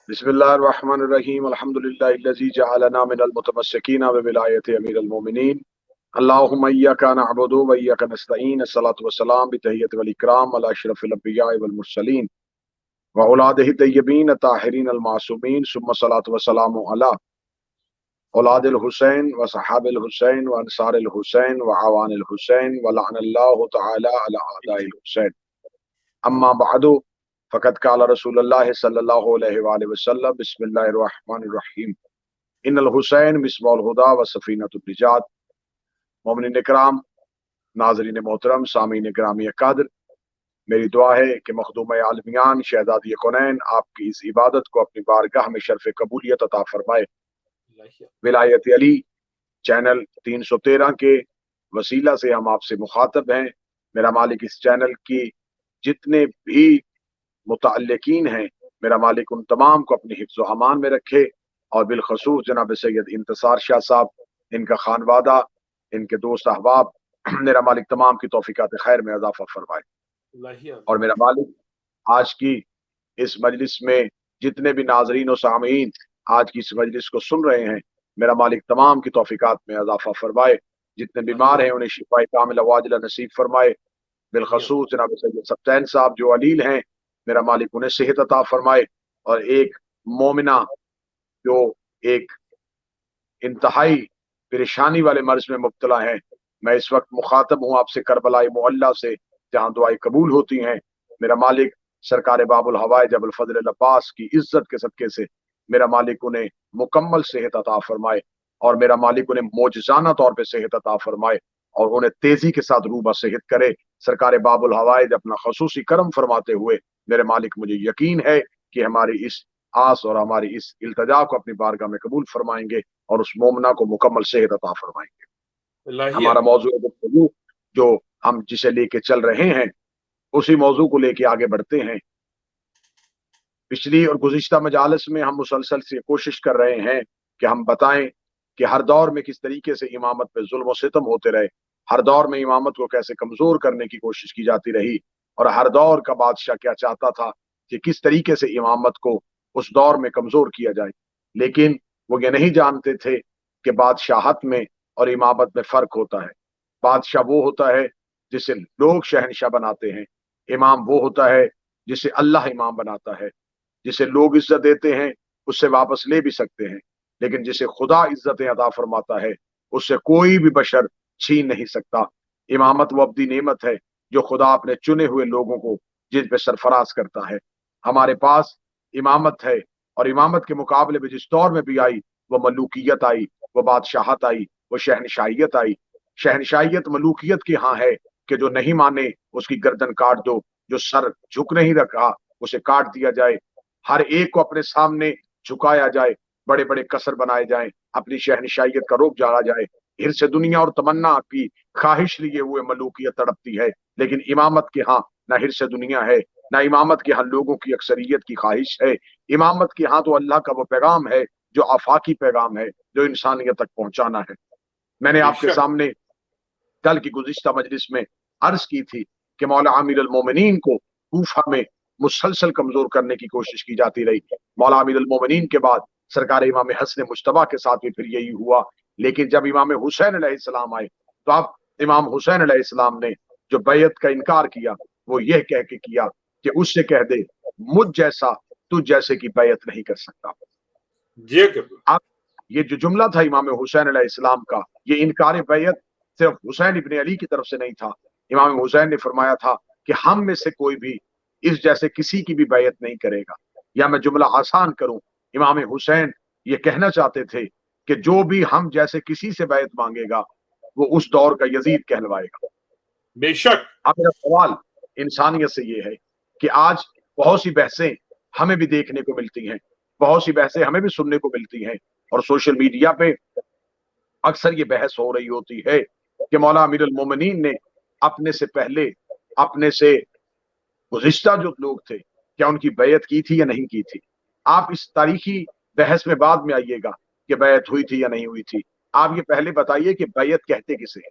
بسم اللہ الرحمن الرحیم الحمد للہ الذی جعلنا من المتمسکین بولایت امیر المومنین اللہم ایاک نعبد و ایاک نستعین الصلاۃ والسلام بتحیۃ والاکرام علی اشرف الانبیاء والمرسلین واولادہ الطیبین الطاہرین المعصومین ثم الصلاۃ والسلام علی اولاد الحسین وصحاب الحسین وانصار الحسین وعوان الحسین ولعن اللہ تعالی علی اعداء الحسین اما بعد فقد قال رسول اللہ صلی اللہ علیہ وآلہ وسلم بسم اللہ الرحمن الرحیم ان الحسین مصباح الہدی و سفینۃ النجات۔ مومنین اکرام، ناظرین محترم، سامعین گرامی قدر، میری دعا ہے کہ مخدوم عالمیان شہزادی کونین آپ کی اس عبادت کو اپنی بارگاہ میں شرف قبولیت عطا فرمائے۔ ولایت علی چینل 313 کے وسیلہ سے ہم آپ سے مخاطب ہیں۔ میرا مالک اس چینل کی جتنے بھی متعلقین ہیں، میرا مالک ان تمام کو اپنی حفظ و امان میں رکھے، اور بالخصوص جناب سید انتصار شاہ صاحب، ان کا خانوادہ، ان کے دوست احباب، میرا مالک تمام کی توفیقات خیر میں اضافہ فرمائے۔ اور میرا مالک آج کی اس مجلس میں جتنے بھی ناظرین و سامعین آج کی اس مجلس کو سن رہے ہیں، میرا مالک تمام کی توفیقات میں اضافہ فرمائے۔ جتنے بیمار ہیں انہیں شفاء کاملہ واجلہ نصیب فرمائے۔ بالخصوص جناب سید سبطین صاحب جو علیل ہیں، میرا مالک انہیں صحت عطا فرمائے۔ اور ایک مومنہ جو ایک انتہائی پریشانی والے مرض میں مبتلا ہیں، میں اس وقت مخاطب ہوں آپ سے کربلا معلیٰ سے، جہاں دعائیں قبول ہوتی ہیں۔ میرا مالک سرکار باب الہوائے جب الفضل العباس کی عزت کے صدقے سے میرا مالک انہیں مکمل صحت عطا فرمائے، اور میرا مالک انہیں معجزانہ طور پہ صحت عطا فرمائے، اور انہیں تیزی کے ساتھ روبہ صحت کرے۔ سرکار باب الہوائے اپنا خصوصی کرم فرماتے ہوئے میرے مالک مجھے یقین ہے کہ ہماری اس آس اور ہماری اس التجا کو اپنی بارگاہ میں قبول فرمائیں گے، اور اس مومنہ کو مکمل صحت عطا فرمائیں گے۔ ہمارا موضوع گفتگو جو ہم جسے لے کے چل رہے ہیں، اسی موضوع کو لے کے آگے بڑھتے ہیں۔ پچھلی اور گزشتہ مجالس میں ہم مسلسل سے کوشش کر رہے ہیں کہ ہم بتائیں کہ ہر دور میں کس طریقے سے امامت پہ ظلم و ستم ہوتے رہے، ہر دور میں امامت کو کیسے کمزور کرنے کی کوشش کی جاتی رہی، اور ہر دور کا بادشاہ کیا چاہتا تھا کہ کس طریقے سے امامت کو اس دور میں کمزور کیا جائے۔ لیکن وہ یہ نہیں جانتے تھے کہ بادشاہت میں اور امامت میں فرق ہوتا ہے۔ بادشاہ وہ ہوتا ہے جسے لوگ شہنشاہ بناتے ہیں، امام وہ ہوتا ہے جسے اللہ امام بناتا ہے۔ جسے لوگ عزت دیتے ہیں اس سے واپس لے بھی سکتے ہیں، لیکن جسے خدا عزتیں عطا فرماتا ہے اس سے کوئی بھی بشر چھین نہیں سکتا۔ امامت وہ ابدی نعمت ہے جو خدا اپنے چنے ہوئے لوگوں کو جن پہ سرفراز کرتا ہے۔ ہمارے پاس امامت ہے، اور امامت کے مقابلے میں جس دور میں بھی آئی وہ ملوکیت آئی، وہ بادشاہت آئی، وہ شہنشاہیت آئی۔ شہنشاہیت ملوکیت کی ہاں ہے کہ جو نہیں مانے اس کی گردن کاٹ دو، جو سر جھک نہیں رکھا اسے کاٹ دیا جائے، ہر ایک کو اپنے سامنے جھکایا جائے، بڑے بڑے قصر بنائے جائیں، اپنی شہنشاہیت کا روپ جاڑا جائے۔ حرص دنیا اور تمنا کی خواہش لیے ہوئے ملوکیت تڑپتی ہے، لیکن امامت کے ہاں نہ حرص دنیا ہے، نہ امامت کے ہاں لوگوں کی اکثریت کی خواہش ہے۔ امامت کے ہاں تو اللہ کا وہ پیغام ہے جو آفاقی پیغام ہے، جو انسانیت تک پہنچانا ہے۔ میں نے آپ کے سامنے کل کی گزشتہ مجلس میں عرض کی تھی کہ مولا امیر المومنین کو کوفہ میں مسلسل کمزور کرنے کی کوشش کی جاتی رہی۔ مولا امیر المومنین کے بعد سرکار امام حسن مجتبیٰ کے ساتھ بھی پھر یہی ہوا، لیکن جب امام حسین علیہ السلام آئے تو اب امام حسین علیہ السلام نے جو بیعت کا انکار کیا وہ یہ کہہ کے کیا کہ اس سے کہہ دے مجھ جیسا تجھ جیسے کی بیعت نہیں کر سکتا۔ اب یہ جو جملہ تھا امام حسین علیہ السلام کا، یہ انکار بیعت صرف حسین ابن علی کی طرف سے نہیں تھا۔ امام حسین نے فرمایا تھا کہ ہم میں سے کوئی بھی اس جیسے کسی کی بھی بیعت نہیں کرے گا۔ یا میں جملہ آسان کروں، امام حسین یہ کہنا چاہتے تھے کہ جو بھی ہم جیسے کسی سے بیعت مانگے گا وہ اس دور کا یزید کہلوائے گا۔ بے شک۔ اب میرا سوال انسانیت سے یہ ہے کہ آج بہت سی بحثیں ہمیں بھی دیکھنے کو ملتی ہیں، بہت سی بحثیں ہمیں بھی سننے کو ملتی ہیں، اور سوشل میڈیا پہ اکثر یہ بحث ہو رہی ہوتی ہے کہ مولا امیر المومنین نے اپنے سے پہلے، اپنے سے گزشتہ جو لوگ تھے کیا ان کی بیعت کی تھی یا نہیں کی تھی۔ آپ اس تاریخی بحث میں بعد میں آئیے گا کہ بیعت ہوئی تھی یا نہیں ہوئی تھی۔ آپ یہ پہلے بتائیے کہ بیعت کہتے کسے ہیں،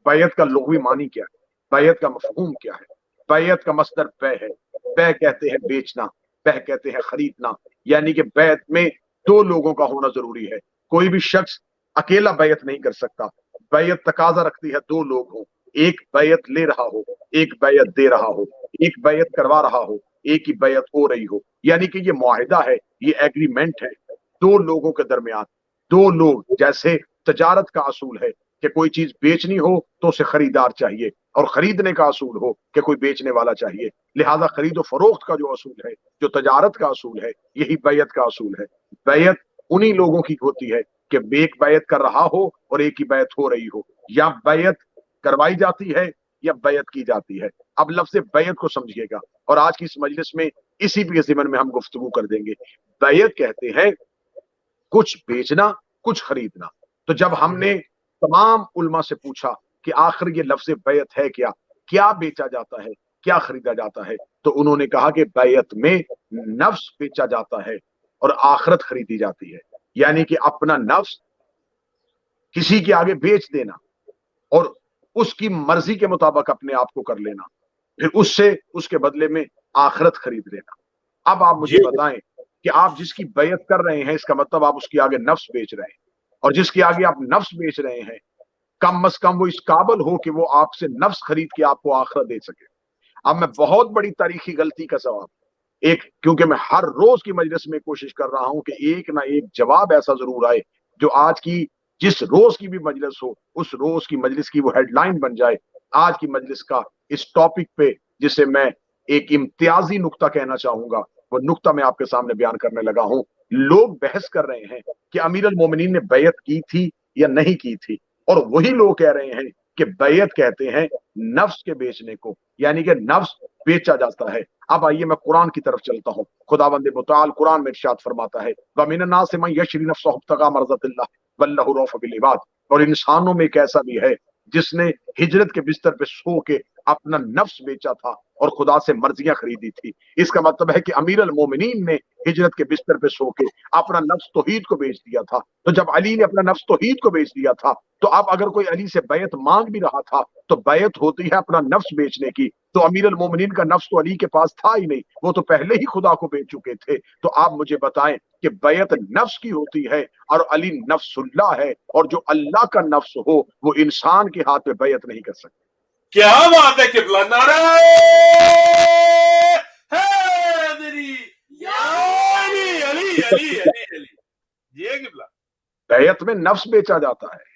بیعت کا لغوی معنی کیا ہے، بیعت کا مفہوم کیا ہے۔ بیعت کا مصدر بے ہے، بے کہتے ہیں بیچنا، بہ کہتے ہیں خریدنا، یعنی کہ بیعت میں دو لوگوں کا ہونا ضروری ہے، کوئی بھی شخص اکیلا بیعت نہیں کر سکتا، بیعت تقاضا رکھتی ہے دو لوگ ہوں، ایک بیعت لے رہا ہو، ایک بیعت دے رہا ہو، ایک بیعت کروا رہا ہو، ایک ہی بیعت ہو رہی ہو، یعنی کہ یہ معاہدہ ہے، یہ ایگریمنٹ ہے دو لوگوں کے درمیان، دو لوگ، جیسے تجارت کا اصول ہے کہ کوئی چیز بیچنی ہو تو اسے خریدار چاہیے، اور خریدنے کا اصول ہو کہ کوئی بیچنے والا چاہیے، لہذا خرید و فروخت کا جو اصول ہے، جو تجارت کا اصول ہے، یہی بیعت کا اصول ہے۔ بیعت انہی لوگوں کی ہوتی ہے کہ ایک بیعت کر رہا ہو اور ایک ہی بیعت ہو رہی ہو، یا بیعت کروائی جاتی ہے یا بیعت کی جاتی ہے۔ اب لفظ بیعت کو سمجھیے گا، اور آج کی اس مجلس میں اسی کے ضمن میں ہم گفتگو کر دیں گے۔ بیعت کہتے ہیں کچھ بیچنا، کچھ خریدنا۔ تو جب ہم نے تمام علماء سے پوچھا کہ آخر یہ لفظ بیعت ہے کیا، کیا بیچا جاتا ہے، کیا خریدا جاتا ہے، تو انہوں نے کہا کہ بیعت میں نفس بیچا جاتا ہے اور آخرت خریدی جاتی ہے، یعنی کہ اپنا نفس کسی کے آگے بیچ دینا اور اس کی مرضی کے مطابق اپنے آپ کو کر لینا، پھر اس سے اس کے بدلے میں آخرت خرید لینا۔ اب آپ جی مجھے بتائیں کہ آپ جس کی بیعت کر رہے ہیں، اس کا مطلب آپ اس کے آگے نفس بیچ رہے ہیں، اور جس کے آگے آپ نفس بیچ رہے ہیں کم از کم وہ اس قابل ہو کہ وہ آپ سے نفس خرید کے آپ کو آخرت دے سکے۔ اب میں بہت بڑی تاریخی غلطی کا سواب کیونکہ میں ہر روز کی مجلس میں کوشش کر رہا ہوں کہ ایک نہ ایک جواب ایسا ضرور آئے جو آج کی جس روز کی بھی مجلس ہو، اس روز کی مجلس کی وہ ہیڈ لائن بن جائے۔ آج کی مجلس کا اس ٹاپک پہ جسے میں ایک امتیازی نقطہ کہنا چاہوں گا، وہ نقطہ میں آپ کے سامنے بیان کرنے لگا ہوں۔ لوگ بحث کر رہے ہیں کہ امیر المومنین نے بیعت کی تھی یا نہیں کی تھی، اور وہی لوگ کہہ رہے ہیں کہ بیعت کہتے ہیں نفس کے بیچنے کو، یعنی کہ نفس بیچا جاتا ہے۔ اب آئیے میں قرآن کی طرف چلتا ہوں۔ خداوند متعال قرآن میں ارشاد فرماتا ہے وَمِنَ النَّاسِ مَن يَشْرِي نَفْسَهُ ابْتِغَاءَ مَرْضَاتِ اللَّهِ وَاللَّهُ رَءُوفٌ بِالْعِبَادِ، اور انسانوں میں ایک ایسا بھی ہے جس نے ہجرت کے بستر پہ سو کے اپنا نفس بیچا تھا اور خدا سے مرضیاں خریدی تھی۔ اس کا مطلب ہے کہ امیر المومنین نے ہجرت کے بستر پہ سو کے اپنا نفس توحید کو بیچ دیا تھا۔ تو جب علی نے اپنا نفس توحید کو بیچ دیا تھا، تو اب اگر کوئی علی سے بیعت مانگ بھی رہا تھا تو بیعت ہوتی ہے اپنا نفس بیچنے کی، تو امیر المومنین کا نفس تو علی کے پاس تھا ہی نہیں، وہ تو پہلے ہی خدا کو بیچ چکے تھے۔ تو آپ مجھے بتائیں کہ بیعت نفس کی ہوتی ہے اور علی نفس اللہ ہے، اور جو اللہ کا نفس ہو وہ انسان کے ہاتھ میں بیعت نہیں کر سکتا۔ کیا بات ہے قبلہ، نعرہ حیدری، یا علی علی علی علی علی، جی قبلہ۔ بیعت میں نفس بیچا جاتا ہے،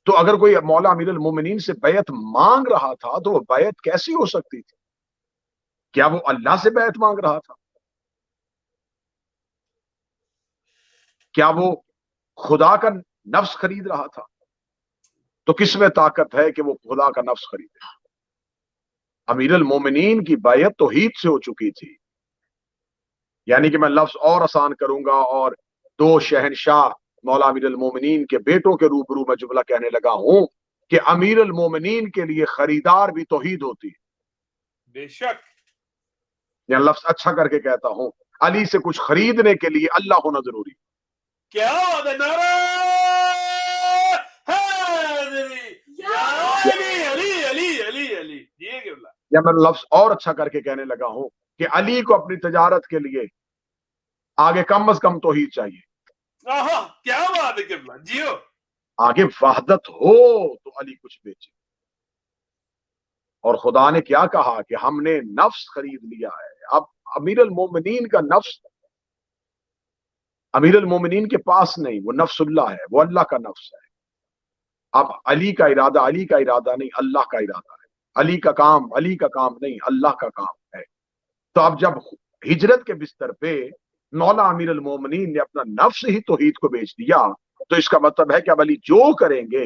تو اگر کوئی مولا امیر المومنین سے بیعت مانگ رہا تھا تو وہ بیعت کیسی ہو سکتی تھی؟ کیا وہ اللہ سے بیعت مانگ رہا تھا؟ کیا وہ خدا کا نفس خرید رہا تھا؟ تو کس میں طاقت ہے کہ وہ خدا کا نفس خریدے؟ امیر المومنین کی بیعت توحید سے ہو چکی تھی، یعنی کہ میں لفظ اور آسان کروں گا اور دو شہنشاہ مولا امیر المومنین کے بیٹوں کے روبرو میں جملہ کہنے لگا ہوں کہ امیر المومنین کے لیے خریدار بھی توحید ہوتی ہے۔ بے شک، یا لفظ اچھا کر کے کہتا ہوں، علی سے کچھ خریدنے کے لیے اللہ ہونا ضروری ہے۔ کیا بات ہے، نعرہ حیدری، یا علی علی علی علی علی، جی قبلہ۔ یا میں لفظ اور اچھا کر کے کہنے لگا ہوں کہ علی کو اپنی تجارت کے لیے آگے کم از کم توحید چاہیے، کیا بات ہے قبلہ، جیو۔ آگے وحدت ہو تو علی کچھ بیچے۔ اور خدا نے کیا کہا کہ ہم نے نفس خرید لیا ہے۔ اب امیر المومنین کا نفس امیر المومنین کے پاس نہیں، وہ نفس اللہ ہے، وہ اللہ کا نفس ہے۔ اب علی کا ارادہ نہیں، اللہ کا ارادہ ہے۔ علی کا کام نہیں، اللہ کا کام ہے۔ تو اب جب ہجرت کے بستر پہ مولا امیر المومنین نے اپنا نفس ہی توحید کو بیچ دیا، تو اس کا مطلب ہے کہ اب علی جو کریں گے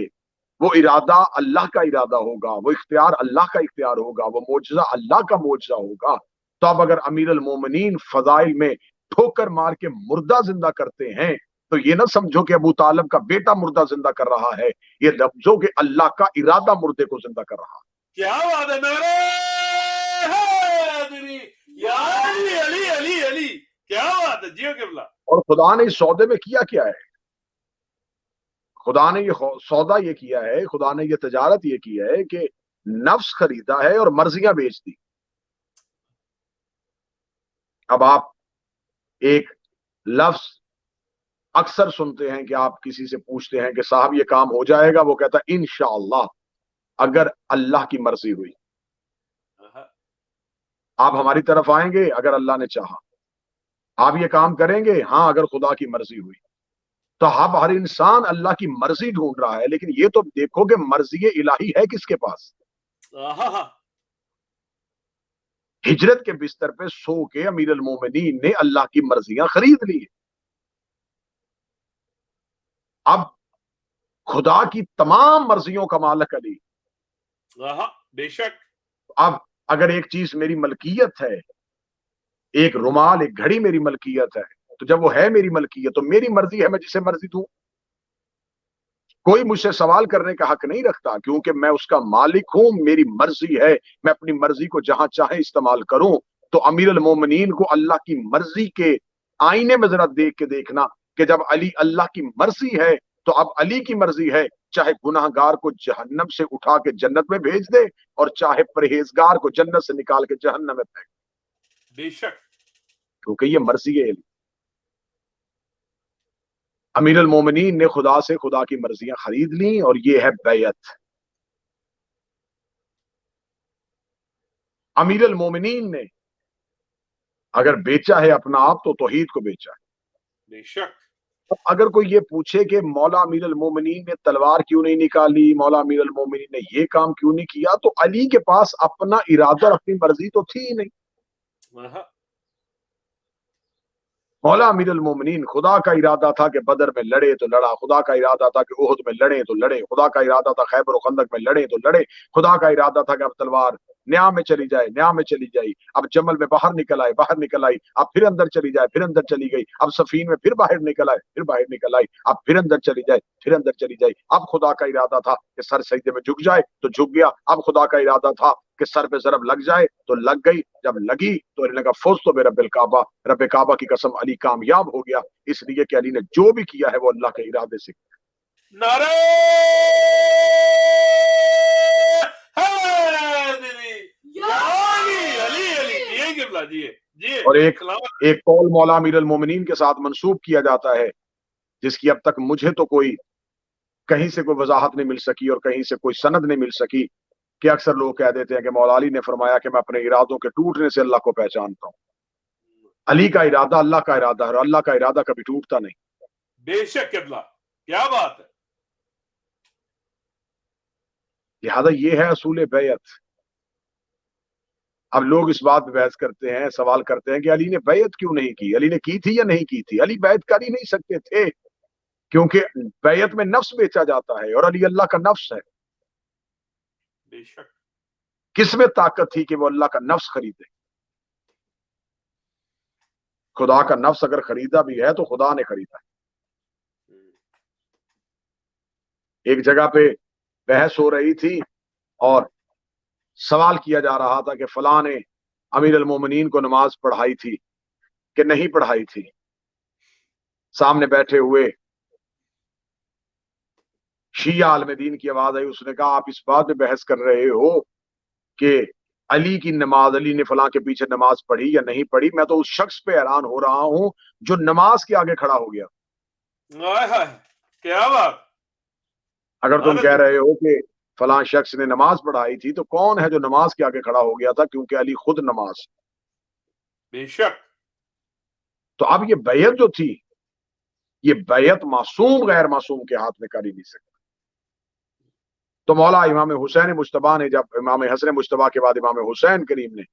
وہ ارادہ اللہ کا ارادہ ہوگا، وہ اختیار اللہ کا اختیار ہوگا، وہ معجزہ اللہ کا معجزہ ہوگا۔ تو اب اگر امیر المومنین فضائل میں ٹھوکر مار کے مردہ زندہ کرتے ہیں تو یہ نہ سمجھو کہ ابو طالب کا بیٹا مردہ زندہ کر رہا ہے، یہ لفظوں کہ اللہ کا ارادہ مردے کو زندہ کر رہا ہے۔ کیا بات ہے، نعرہ حیدری، یا علی علی علی علی، کیا بات ہے، جیو قبلہ۔ اور خدا نے اس سودے میں کیا کیا ہے؟ خدا نے یہ سودا یہ کیا ہے، خدا نے یہ تجارت یہ کی ہے کہ نفس خریدا ہے اور مرضیاں بیچ دی۔ اب آپ ایک لفظ اکثر سنتے ہیں کہ آپ کسی سے پوچھتے ہیں کہ صاحب یہ کام ہو جائے گا، وہ کہتا ہے انشاءاللہ، اگر اللہ کی مرضی ہوئی۔ آپ ہماری طرف آئیں گے اگر اللہ نے چاہا، آپ یہ کام کریں گے ہاں اگر خدا کی مرضی ہوئی۔ تو اب ہر انسان اللہ کی مرضی ڈھونڈ رہا ہے، لیکن یہ تو دیکھو کہ مرضی الہی ہے کس کے پاس؟ ہجرت کے بستر پہ سو کے امیر المومنین نے اللہ کی مرضیاں خرید لی۔ اب خدا کی تمام مرضیوں کا مالک علی۔ بے شک۔ اب اگر ایک چیز میری ملکیت ہے، ایک رومال، ایک گھڑی میری ملکیت ہے، تو جب وہ ہے میری ملکیت تو میری مرضی ہے میں جسے مرضی دوں۔ کوئی مجھ سے سوال کرنے کا حق نہیں رکھتا، کیونکہ میں اس کا مالک ہوں، میری مرضی ہے، میں اپنی مرضی کو جہاں چاہے استعمال کروں۔ تو امیر المومنین کو اللہ کی مرضی کے آئینے میں ذرا دیکھ کے دیکھنا کہ جب علی اللہ کی مرضی ہے تو اب علی کی مرضی ہے، چاہے گناہ گار کو جہنم سے اٹھا کے جنت میں بھیج دے اور چاہے پرہیزگار کو جنت سے نکال کے جہنم میں پھینک دے۔ بے شک۔ کیونکہ یہ مرضی ہے علی۔ امیر المومنین نے خدا سے خدا کی مرضیاں خرید لیں، اور یہ ہے بیعت۔ امیر المومنین نے اگر بیچا ہے اپنا آپ تو توحید کو بیچا ہے۔ بے شک۔ اگر کوئی یہ پوچھے کہ مولا امیر المومنین نے تلوار کیوں نہیں نکالی، مولا امیر المومنین نے یہ کام کیوں نہیں کیا، تو علی کے پاس اپنا ارادہ اور اپنی مرضی تو تھی ہی نہیں۔ مولا امیر المومنین خدا کا ارادہ تھا کہ بدر میں لڑے تو لڑا، خدا کا ارادہ تھا کہ احد میں لڑے تو لڑے، خدا کا ارادہ تھا خیبر و خندق میں لڑے تو لڑے، خدا کا ارادہ تھا کہ اب تلوار نیا میں چلی جائے، نیا میں چلی جائی، اب جمل میں باہر نکل آئے، باہر نکل آئی، اب پھر اندر چلی جائے، پھر اندر چلی گئی، اب سفین میں پھر باہر نکل آئے، پھر باہر نکل آئی، اب پھر اندر چلی جائے، پھر اندر چلی جائی۔ اب خدا کا ارادہ تھا کہ سر سجدے میں جھک جائے تو جھک گیا، اب خدا کا ارادہ تھا کہ سر پہ ضرب لگ جائے تو لگ گئی، جب لگی تو انہوں نے کہا فوز تو بے رب الکعبہ، رب کعبہ کی قسم علی کامیاب ہو گیا، اس لیے کہ علی نے جو بھی کیا ہے وہ اللہ کے ارادے سے۔ نعرہ حیدری یا علی علی علی جی۔ اور ایک قول مولا امیر المومنین کے ساتھ منسوب کیا جاتا ہے، جس کی اب تک مجھے تو کوئی کہیں سے کوئی وضاحت نہیں مل سکی اور کہیں سے کوئی سند نہیں مل سکی، کہ اکثر لوگ کہہ دیتے ہیں کہ مولا علی نے فرمایا کہ میں اپنے ارادوں کے ٹوٹنے سے اللہ کو پہچانتا ہوں۔ علی کا ارادہ اللہ کا ارادہ ہے، اور اللہ کا ارادہ کبھی ٹوٹتا نہیں۔ بے شک قبلہ، کیا بات ہے۔ لہذا یہ ہے اصول بیعت۔ اب لوگ اس بات پہ بحث کرتے ہیں، سوال کرتے ہیں کہ علی نے بیعت کیوں نہیں کی، علی نے کی تھی یا نہیں کی تھی؟ علی بیعت کر ہی نہیں سکتے تھے، کیونکہ بیعت میں نفس بیچا جاتا ہے اور علی اللہ کا نفس ہے۔ بے شک۔ کس میں طاقت تھی کہ وہ اللہ کا نفس خریدے؟ خدا کا نفس اگر خریدا بھی ہے تو خدا نے خریدا ہے۔ ایک جگہ پہ بحث ہو رہی تھی اور سوال کیا جا رہا تھا کہ فلاں نے امیر المومنین کو نماز پڑھائی تھی کہ نہیں پڑھائی تھی۔ سامنے بیٹھے ہوئے شیعہ عالم دین کی آواز آئی، اس نے کہا آپ اس بات پہ بحث کر رہے ہو کہ علی کی نماز، علی نے فلاں کے پیچھے نماز پڑھی یا نہیں پڑھی، میں تو اس شخص پہ حیران ہو رہا ہوں جو نماز کے آگے کھڑا ہو گیا۔ کیا بات۔ اگر تم کہہ رہے ہو کہ فلاں شخص نے نماز پڑھائی تھی تو کون ہے جو نماز کے آگے کھڑا ہو گیا تھا؟ کیونکہ علی خود نماز۔ بے شک۔ تو اب یہ بیعت جو تھی، یہ بیعت معصوم غیر معصوم کے ہاتھ میں کر ہی نہیں سکتا۔ تو مولا امام حسین مجتبیٰ نے جب امام حسن مجتبیٰ کے بعد امام حسین کریم نے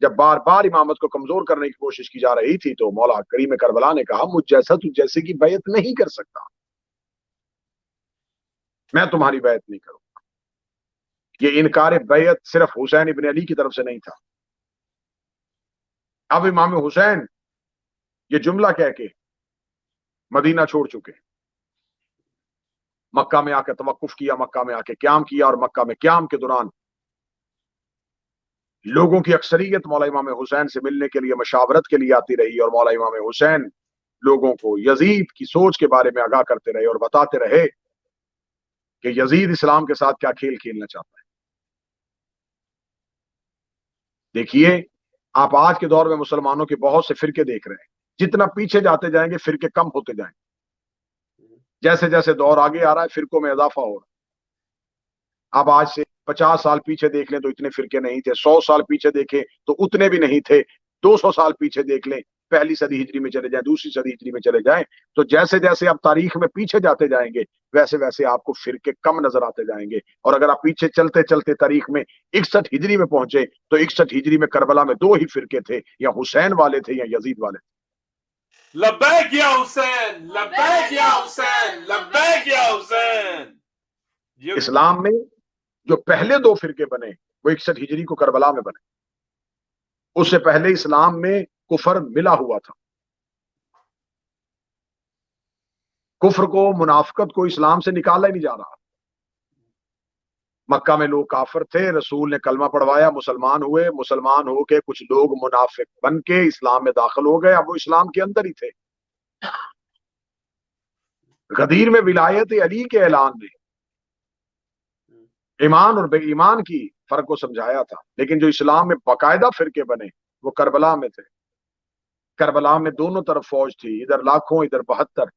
جب بار بار امامت کو کمزور کرنے کی کوشش کی جا رہی تھی تو مولا کریم کربلا نے کہا مجھ جیسا تجھ جیسے کی بیعت نہیں کر سکتا، میں تمہاری بیعت نہیں کروں گا۔ یہ انکار بیعت صرف حسین ابن علی کی طرف سے نہیں تھا۔ اب امام حسین یہ جملہ کہہ کے مدینہ چھوڑ چکے، مکہ میں آ کے توقف کیا، مکہ میں آ کے قیام کیا، اور مکہ میں قیام کے دوران لوگوں کی اکثریت مولا امام حسین سے ملنے کے لیے، مشاورت کے لیے آتی رہی، اور مولا امام حسین لوگوں کو یزید کی سوچ کے بارے میں آگاہ کرتے رہے اور بتاتے رہے کہ یزید اسلام کے ساتھ کیا کھیل کھیلنا چاہتا ہے۔ دیکھیے آپ آج کے دور میں مسلمانوں کے بہت سے فرقے دیکھ رہے ہیں، جتنا پیچھے جاتے جائیں گے فرقے کم ہوتے جائیں گے، جیسے جیسے دور آگے آ رہا ہے فرقوں میں اضافہ ہو رہا ہے۔ آپ آج سے 50 سال پیچھے دیکھ لیں تو اتنے فرقے نہیں تھے، 100 سال پیچھے دیکھیں تو اتنے بھی نہیں تھے، 200 سال پیچھے دیکھ لیں، پہلی صدی ہجری میں چلے جائیں، دوسری صدی ہجری میں چلے جائیں، تو جیسے جیسے آپ تاریخ میں پیچھے جاتے جائیں گے ویسے ویسے آپ کو فرقے کم نظر آتے جائیں گے۔ اور اگر آپ پیچھے چلتے چلتے تاریخ میں 61 ہجری میں پہنچے تو 61 ہجری میں کربلا میں 2 ہی فرقے تھے، یا حسین والے تھے یا یزید والے تھے۔ لبیک یا حسین، لبیک یا حسین، لبیک یا حسین۔ اسلام میں جو پہلے 2 فرقے بنے وہ 61 ہجری کو کربلا میں بنے، اس سے پہلے اسلام میں کفر ملا ہوا تھا، کفر کو، منافقت کو اسلام سے نکالا ہی نہیں جا رہا۔ مکہ میں لوگ کافر تھے، رسول نے کلمہ پڑھوایا، مسلمان ہوئے، مسلمان ہو کے کچھ لوگ منافق بن کے اسلام میں داخل ہو گئے، اب وہ اسلام کے اندر ہی تھے۔ غدیر میں ولایت علی کے اعلان نے ایمان اور بے ایمان کی فرق کو سمجھایا تھا، لیکن جو اسلام میں باقاعدہ فرقے بنے وہ کربلا میں تھے۔ کربلا میں دونوں طرف فوج تھی، ادھر لاکھوں ادھر 72،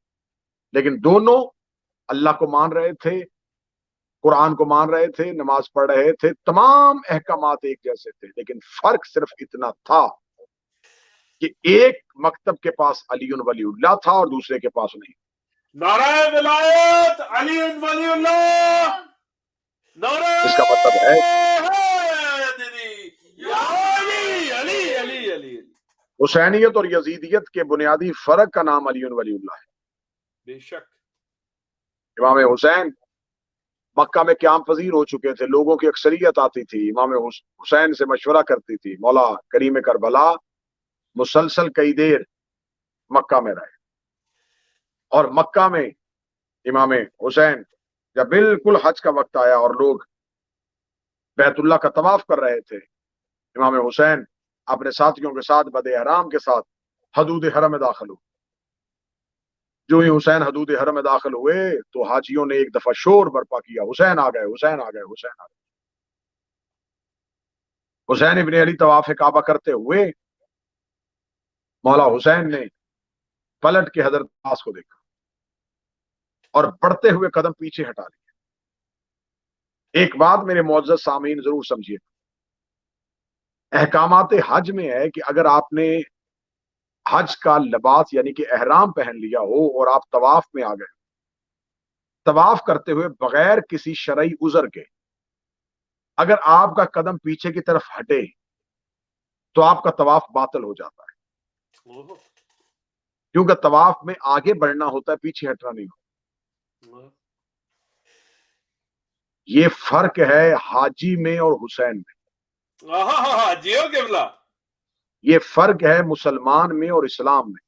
لیکن دونوں اللہ کو مان رہے تھے، قرآن کو مان رہے تھے، نماز پڑھ رہے تھے، تمام احکامات ایک جیسے تھے، لیکن فرق صرف اتنا تھا کہ ایک مکتب کے پاس علی ولی اللہ تھا اور دوسرے کے پاس نہیں۔ نعرہ ولایت علی ولی اللہ، نعرہ اس کا مطلب ہے حیدری یا علی علی علی علی۔ حسینیت اور یزیدیت کے بنیادی فرق کا نام علی ولی اللہ ہے۔ بے شک امام حسین مکہ میں قیام پذیر ہو چکے تھے، لوگوں کی اکثریت آتی تھی، امام حسین سے مشورہ کرتی تھی، مولا کریم کربلا مسلسل کئی دیر مکہ میں رہے، اور مکہ میں امام حسین جب بالکل حج کا وقت آیا اور لوگ بیت اللہ کا طواف کر رہے تھے، امام حسین اپنے ساتھیوں کے ساتھ بد احرام کے ساتھ حدود حرم میں داخل ہوئے۔ جو ہی حسین حدود حرم میں داخل ہوئے تو حاجیوں نے ایک دفعہ شور برپا کیا، حسین آ گئے، حسین آ گئے، حسین آ گئے۔ حسین ابن علی طواف کعبہ کرتے ہوئے مولا حسین نے پلٹ کے حضرت عباس کو دیکھا اور بڑھتے ہوئے قدم پیچھے ہٹا لیے۔ ایک بات میرے معزز سامعین ضرور سمجھیے، احکامات حج میں ہے کہ اگر آپ نے حج کا لباس یعنی کہ احرام پہن لیا ہو اور آپ طواف میں آ گئے، طواف کرتے ہوئے بغیر کسی شرعی عذر کے اگر آپ کا قدم پیچھے کی طرف ہٹے تو آپ کا طواف باطل ہو جاتا ہے، کیونکہ طواف میں آگے بڑھنا ہوتا ہے، پیچھے ہٹنا نہیں ہوتا۔ یہ فرق ہے حاجی میں اور حسین میں، جیو قبلہ، یہ فرق ہے مسلمان میں اور اسلام میں،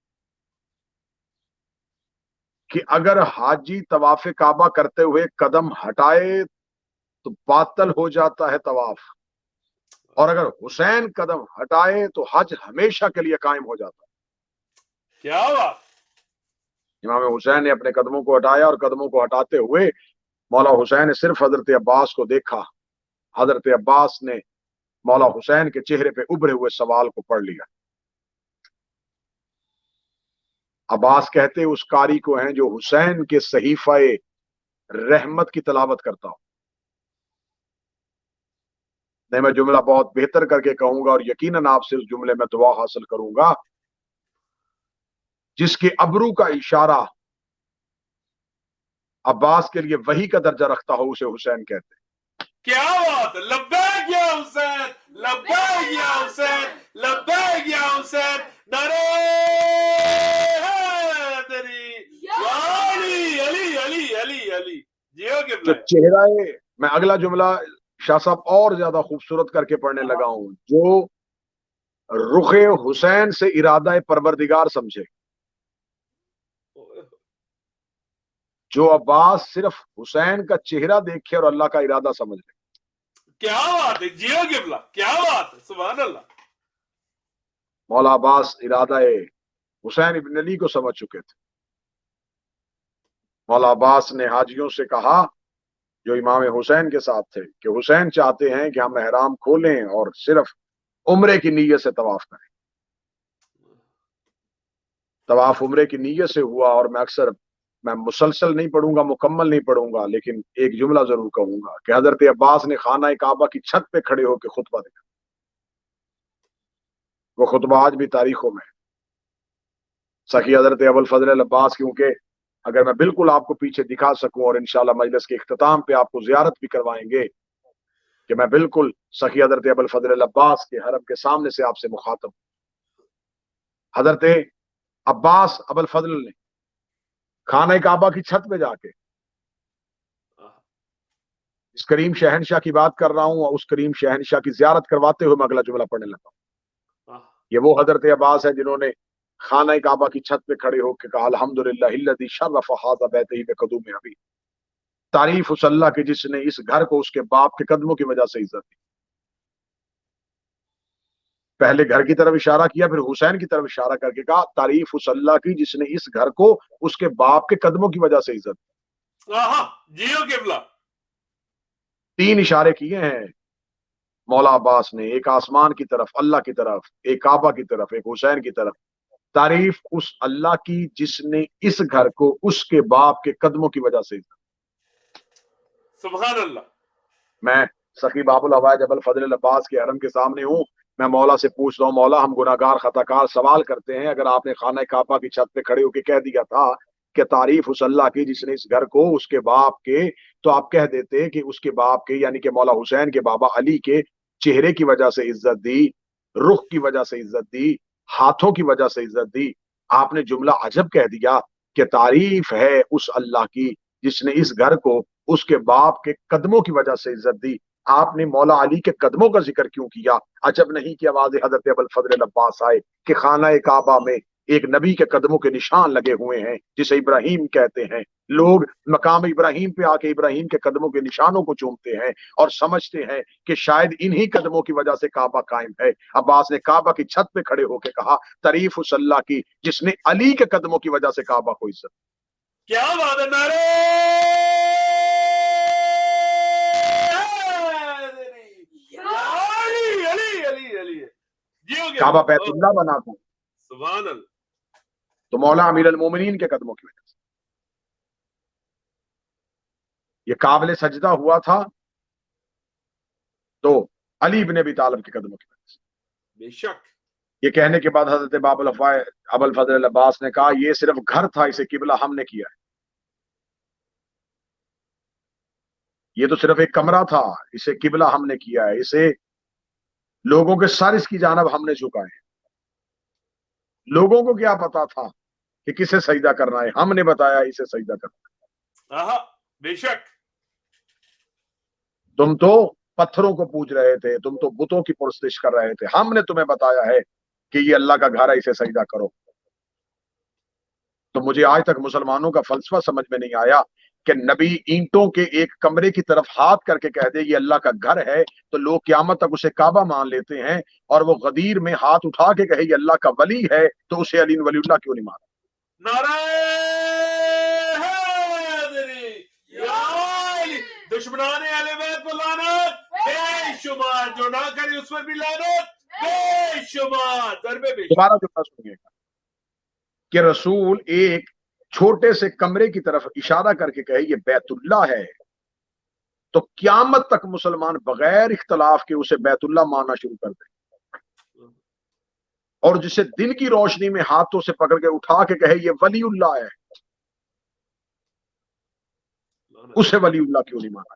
کہ اگر حاجی طواف کعبہ کرتے ہوئے قدم ہٹائے تو باطل ہو جاتا ہے طواف، اور اگر حسین قدم ہٹائے تو حج ہمیشہ کے لیے قائم ہو جاتا ہے۔ کیا بات۔ امام حسین نے اپنے قدموں کو ہٹایا اور قدموں کو ہٹاتے ہوئے مولا حسین نے صرف حضرت عباس کو دیکھا، حضرت عباس نے مولا حسین کے چہرے پہ ابھرے ہوئے سوال کو پڑھ لیا۔ عباس کہتے اس قاری کو ہیں جو حسین کے صحیفہ رحمت کی تلاوت کرتا ہو۔ نہیں، میں جملہ بہت بہتر کر کے کہوں گا اور یقیناً آپ سے اس جملے میں دعا حاصل کروں گا، جس کے ابرو کا اشارہ عباس کے لیے وحی کا درجہ رکھتا ہو اسے حسین کہتے ہیں۔ کیا بات، لبیک یا حسین، لبیک یا حسین، لبیک یا حسین، نعرہ حیدری یا علی علی علی علی علی۔ جیو جو قبلہ۔ چہرہ ہے، میں اگلا جملہ شاہ صاحب اور زیادہ خوبصورت کر کے پڑھنے لگا ہوں، جو رخ حسین سے ارادہ پروردگار سمجھے، جو عباس صرف حسین کا چہرہ دیکھے اور اللہ کا ارادہ سمجھ لے۔ کیا بات ہے، جیو قبلہ، کیا بات ہے، سبحان اللہ۔ مولا عباس ارادہ حسین ابن علی کو سمجھ چکے تھے۔ مولا عباس نے حاجیوں سے کہا جو امام حسین کے ساتھ تھے کہ حسین چاہتے ہیں کہ ہم احرام کھولیں اور صرف عمرے کی نیت سے طواف کریں. طواف عمرے کی نیت سے ہوا. اور میں مسلسل نہیں پڑھوں گا، مکمل نہیں پڑھوں گا، لیکن ایک جملہ ضرور کہوں گا کہ حضرت عباس نے خانہ کعبہ کی چھت پہ کھڑے ہو کے خطبہ دیا. وہ خطبہ آج بھی تاریخوں میں. سخی حضرت ابوالفضل العباس، کیونکہ اگر میں بالکل آپ کو پیچھے دکھا سکوں اور انشاءاللہ مجلس کے اختتام پہ آپ کو زیارت بھی کروائیں گے کہ میں بالکل سخی حضرت ابوالفضل العباس کے حرم کے سامنے سے آپ سے مخاطب ہوں. حضرت عباس ابوالفضل نے خانہ کعبہ کی چھت پہ جا کے، اس کریم شہنشاہ کی بات کر رہا ہوں، اور اس کریم شہنشاہ کی زیارت کرواتے ہوئے میں اگلا جملہ پڑھنے لگا ہوں. یہ وہ حضرت عباس ہے جنہوں نے خانہ کعبہ کی چھت پہ کھڑے ہو کے کہا الحمدللہ الذی شرف ھذا بیتہ بقدوم ابی. تعریف اس اللہ کی جس نے اس گھر کو اس کے باپ کے قدموں کی وجہ سے عزت دی. پہلے گھر کی طرف اشارہ کیا، پھر حسین کی طرف اشارہ کر کے کہا تعریف اس اللہ کی جس نے اس گھر کو اس کے باپ کے قدموں کی وجہ سے عزت دی. جیو قبلہ. 3 اشارے کیے ہیں مولا عباس نے، ایک آسمان کی طرف اللہ کی طرف، ایک کعبہ کی طرف، ایک حسین کی طرف. تعریف اس اللہ کی جس نے اس گھر کو اس کے باپ کے قدموں کی وجہ سے عزت دی. سبحان اللہ. میں سخی باب الحوائج ابوالفضل العباس کے حرم کے سامنے ہوں. میں مولا سے پوچھ رہا ہوں مولا ہم گناہ گار خطا کار سوال کرتے ہیں، اگر آپ نے خانہ کعبہ کی چھت پہ کھڑے ہو کے کہہ دیا تھا کہ تعریف اس اللہ کی جس نے اس گھر کو اس کے باپ کے، تو آپ کہہ دیتے کہ اس کے باپ کے یعنی کہ مولا حسین کے بابا علی کے چہرے کی وجہ سے عزت دی، رخ کی وجہ سے عزت دی، ہاتھوں کی وجہ سے عزت دی. آپ نے جملہ عجب کہہ دیا کہ تعریف ہے اس اللہ کی جس نے اس گھر کو اس کے باپ کے قدموں کی وجہ سے عزت دی. آپ نے مولا علی کے قدموں کا ذکر کیوں کیا؟ عجب نہیں کہ آواز حضرت ابوالفضل العباس آئے کہ خانہ کعبہ میں ایک نبی کے قدموں کے نشان لگے ہوئے ہیں جسے ابراہیم کہتے ہیں. لوگ مقام ابراہیم پہ آ کے ابراہیم کے قدموں کے نشانوں کو چومتے ہیں اور سمجھتے ہیں کہ شاید انہی قدموں کی وجہ سے کعبہ قائم ہے. عباس نے کعبہ کی چھت پہ کھڑے ہو کے کہا تعریف اس اللہ کی جس نے علی کے قدموں کی وجہ سے کعبہ کو عزت. کیا بات ہے. نعرہ کعبہ بیت اللہ بنا تھا سبحان اللہ تو مولا امیر المومنین کے قدموں کی وجہ سے. یہ قابل سجدہ ہوا تھا تو علی بن ابی طالب کے قدموں کی وجہ سے. بے شک. یہ کہنے کے بعد حضرت باب ابوالفضل العباس نے کہا یہ صرف گھر تھا، اسے قبلہ ہم نے کیا ہے. یہ تو صرف ایک کمرہ تھا، اسے قبلہ ہم نے کیا ہے. اسے لوگوں کے سر اس کی جانب ہم نے جھکائے ہیں. لوگوں کو کیا پتا تھا کہ کسے سجدہ کرنا ہے؟ ہم نے بتایا اسے سجدہ کرنا ہے. بے شک. تم تو پتھروں کو پوج رہے تھے، تم تو بتوں کی پرستش کر رہے تھے، ہم نے تمہیں بتایا ہے کہ یہ اللہ کا گھر ہے، اسے سجدہ کرو. تو مجھے آج تک مسلمانوں کا فلسفہ سمجھ میں نہیں آیا کہ نبی اینٹوں کے ایک کمرے کی طرف ہاتھ کر کے کہہ دے یہ اللہ کا گھر ہے تو لوگ قیامت تک اسے کعبہ مان لیتے ہیں، اور وہ غدیر میں ہاتھ اٹھا کے کہے یہ اللہ کا ولی ہے تو اسے علی ولی اللہ کیوں نہیں مانا؟ نعرہ حیدری یا علی. دشمنان اہل بیت کو لعنت بے شمار، جو نہ کرے اس پر بھی لعنت بے شمار. ضربے بے شمار. دوبارہ جو سنیے گا کہ رسول ایک چھوٹے سے کمرے کی طرف اشارہ کر کے کہے یہ بیت اللہ ہے تو قیامت تک مسلمان بغیر اختلاف کے اسے بیت اللہ ماننا شروع کر دیں. اور جسے دن کی روشنی میں ہاتھوں سے پکڑ کے اٹھا کے کہے یہ ولی اللہ ہے، اسے ولی اللہ کیوں نہیں مانا؟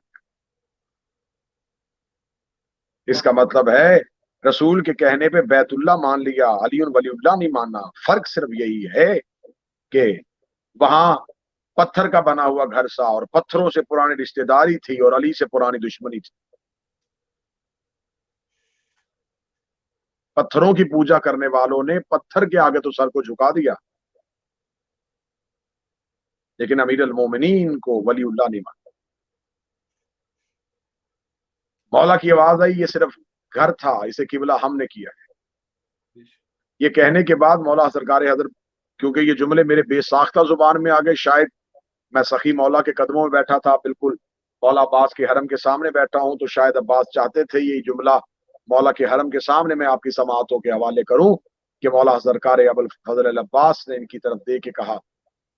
اس کا مطلب ہے رسول کے کہنے پہ بیت اللہ مان لیا، علی ولی اللہ نہیں ماننا. فرق صرف یہی ہے کہ وہاں پتھر کا بنا ہوا گھر سا اور پتھروں سے پرانی رشتہ داری تھی اور علی سے پرانی دشمنی تھی. پتھروں کی پوجا کرنے والوں نے پتھر کے آگے تو سر کو جھکا دیا، لیکن امیر المومنین کو ولی اللہ نہیں مانا. مولا کی آواز آئی یہ صرف گھر تھا، اسے قبلہ ہم نے کیا ہے. یہ کہنے کے بعد مولا سرکار حضرت، کیونکہ یہ جملے میرے بے ساختہ زبان میں آ گئے، شاید میں سخی مولا کے قدموں میں بیٹھا تھا، بالکل مولا عباس کے حرم کے سامنے بیٹھا ہوں، تو شاید عباس چاہتے تھے یہ جملہ مولا کے حرم کے سامنے میں آپ کی سماعتوں کے حوالے کروں کہ مولا سرکار ابوالفضل العباس نے ان کی طرف دے کے کہا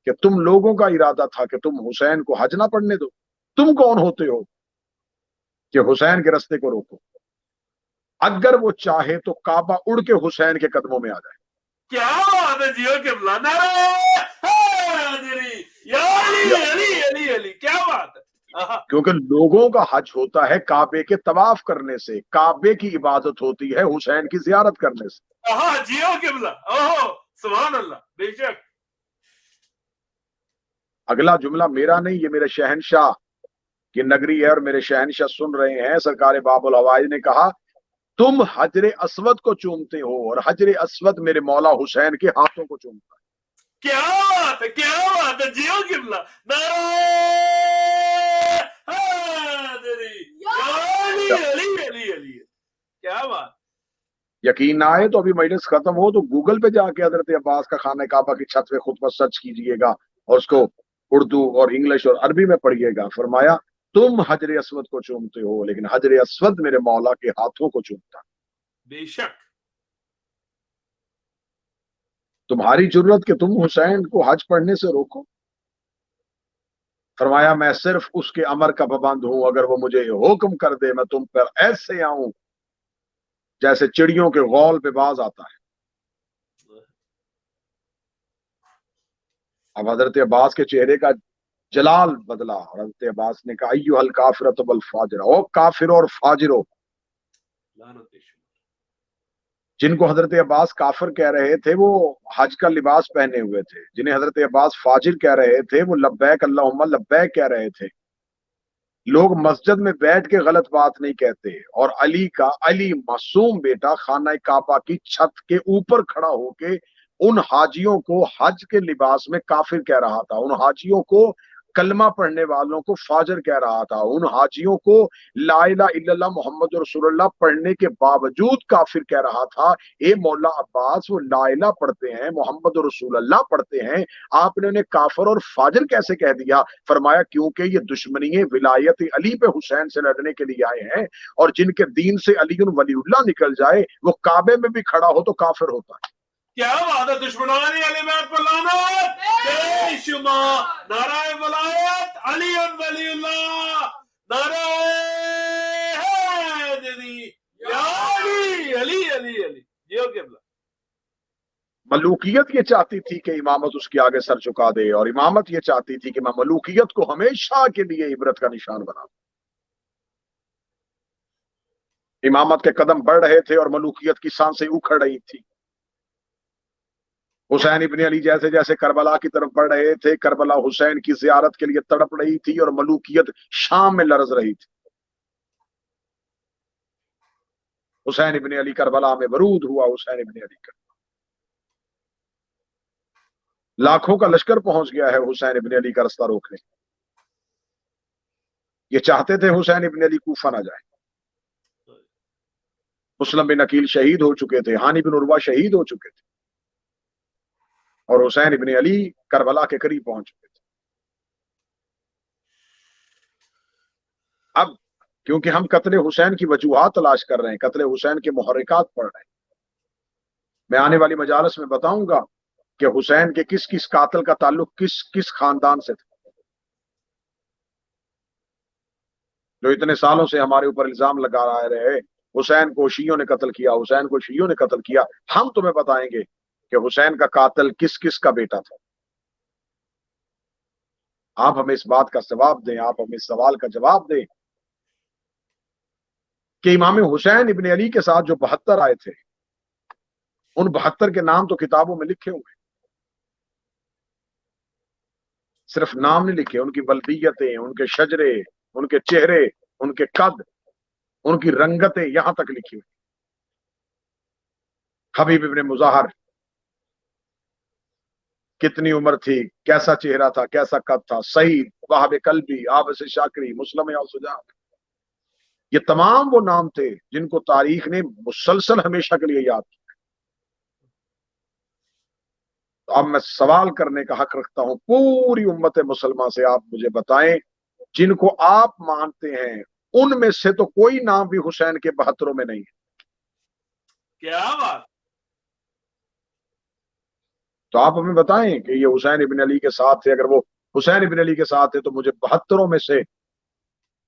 کہ تم لوگوں کا ارادہ تھا کہ تم حسین کو حج نہ پڑھنے دو، تم کون ہوتے ہو کہ حسین کے رستے کو روکو؟ اگر وہ چاہے تو کعبہ اڑ کے حسین کے قدموں میں آ جائے۔ کیا بات ہے جیو کے بلانا یا علی علی علی علی، کیا بات ہے۔ کیونکہ لوگوں کا حج ہوتا ہے کعبے کے طواف کرنے سے، کعبے کی عبادت ہوتی ہے حسین کی زیارت کرنے سے۔ جیو کے بلا، سبحان اللہ، بے شک۔ اگلا جملہ میرا نہیں، یہ میرے شہنشاہ کی نگری ہے اور میرے شہنشاہ سن رہے ہیں۔ سرکار باب الحوائج نے کہا تم حجر اسود کو چومتے ہو اور حجر اسود میرے مولا حسین کے ہاتھوں کو چومتا ہے۔ کیا بات ہے، کیا بات ہے، جیو کے بلا، کیا بات۔ یقین نہ آئے تو ابھی مجلس ختم ہو تو گوگل پہ جا کے حضرت عباس کا خانہ کعبہ کی چھت پہ خطبہ سرچ کیجئے گا اور اس کو اردو اور انگلش اور عربی میں پڑھیے گا۔ فرمایا تم حجر اسود کو چومتے ہو لیکن حجر اسود میرے مولا کے ہاتھوں کو چومتا۔ بے شک۔ تمہاری جرت کہ تم حسین کو حج پڑھنے سے روکو؟ فرمایا میں صرف اس کے امر کا پابند ہوں، اگر وہ مجھے حکم کر دے میں تم پر ایسے آؤں جیسے چڑیوں کے غول پہ باز آتا ہے۔ اب حضرت عباس کے چہرے کا جلال بدلا اور حضرت عباس نے کہا ایھا الکافرۃ والفاجر، او کافروں اور فاجروں۔ جن کو حضرت عباس کافر کہہ رہے تھے وہ حج کا لباس پہنے ہوئے تھے، جنہیں حضرت عباس فاجر کہہ رہے تھے وہ لبیک اللہم لبیک کہہ رہے تھے۔ لوگ مسجد میں بیٹھ کے غلط بات نہیں کہتے، اور علی معصوم بیٹا خانہ کعبہ کی چھت کے اوپر کھڑا ہو کے ان حاجیوں کو حج کے لباس میں کافر کہہ رہا تھا، ان حاجیوں کو کلمہ پڑھنے والوں کو فاجر کہہ رہا تھا، ان حاجیوں کو لا الہ الا اللہ محمد رسول اللہ پڑھنے کے باوجود کافر کہہ رہا تھا۔ اے مولا عباس وہ لا الہ پڑھتے ہیں، محمد رسول اللہ پڑھتے ہیں، آپ نے انہیں کافر اور فاجر کیسے کہہ دیا؟ فرمایا کیونکہ یہ دشمنی ولایت علی پہ حسین سے لڑنے کے لیے آئے ہیں، اور جن کے دین سے علی ولی اللہ نکل جائے وہ کعبے میں بھی کھڑا ہو تو کافر ہوتا ہے۔ کیا بات ہے، دشمنان اہل بیت پر لعنت بے شمار، نعرہ ولایت علی ولی اللہ، نعرہ حیدری یا علی علی علی علی، جیو قبلہ۔ ملوکیت یہ چاہتی تھی کہ امامت اس کے آگے سر چکا دے، اور امامت یہ چاہتی تھی کہ میں ملوکیت کو ہمیشہ کے لیے عبرت کا نشان بنا دوں۔ امامت کے قدم بڑھ رہے تھے اور ملوکیت کی سانسیں اکھڑ رہی تھی۔ حسین ابن علی جیسے جیسے کربلا کی طرف بڑھ رہے تھے، کربلا حسین کی زیارت کے لیے تڑپ رہی تھی اور ملوکیت شام میں لرز رہی تھی۔ حسین ابن علی کربلا میں برود ہوا، حسین ابن علی کربلا، لاکھوں کا لشکر پہنچ گیا ہے حسین ابن علی کا رستہ روکنے۔ یہ چاہتے تھے حسین ابن علی کوفہ نہ جائے۔ مسلم بن عقیل شہید ہو چکے تھے، ہانی بن عروہ شہید ہو چکے تھے، اور حسین ابن علی کربلا کے قریب پہنچ چکے تھے۔ اب کیونکہ ہم قتل حسین کی وجوہات تلاش کر رہے ہیں، قتل حسین کے محرکات پڑھ رہے ہیں، میں آنے والی مجالس میں بتاؤں گا کہ حسین کے کس کس قاتل کا تعلق کس کس خاندان سے تھا، جو اتنے سالوں سے ہمارے اوپر الزام لگا رہے حسین کو شیعوں نے قتل کیا، حسین کو شیعوں نے قتل کیا۔ ہم تمہیں بتائیں گے کہ حسین کا قاتل کس کس کا بیٹا تھا۔ آپ ہمیں اس بات کا جواب دیں، آپ ہمیں اس سوال کا جواب دیں کہ امام حسین ابن علی کے ساتھ جو 72 آئے تھے، ان 72 کے نام تو کتابوں میں لکھے ہوئے، صرف نام نہیں لکھے، ان کی بلدیتیں، ان کے شجرے، ان کے چہرے، ان کے قد، ان کی رنگتیں یہاں تک لکھی ہوئی۔ حبیب ابن مظاہر کتنی عمر تھی، کیسا چہرہ تھا، کیسا قد تھا، سعید، وہب قلبی، عابس شاکری، مسلم شجاع، یہ تمام وہ نام تھے جن کو تاریخ نے مسلسل ہمیشہ کے لیے یاد کیا۔ تو اب میں سوال کرنے کا حق رکھتا ہوں پوری امت مسلمہ سے، آپ مجھے بتائیں جن کو آپ مانتے ہیں ان میں سے تو کوئی نام بھی حسین کے 72 میں نہیں ہے۔ کیا بات. تو آپ ہمیں بتائیں کہ یہ حسین ابن علی کے ساتھ تھے. اگر وہ حسین ابن علی کے ساتھ تھے تو مجھے 72 میں سے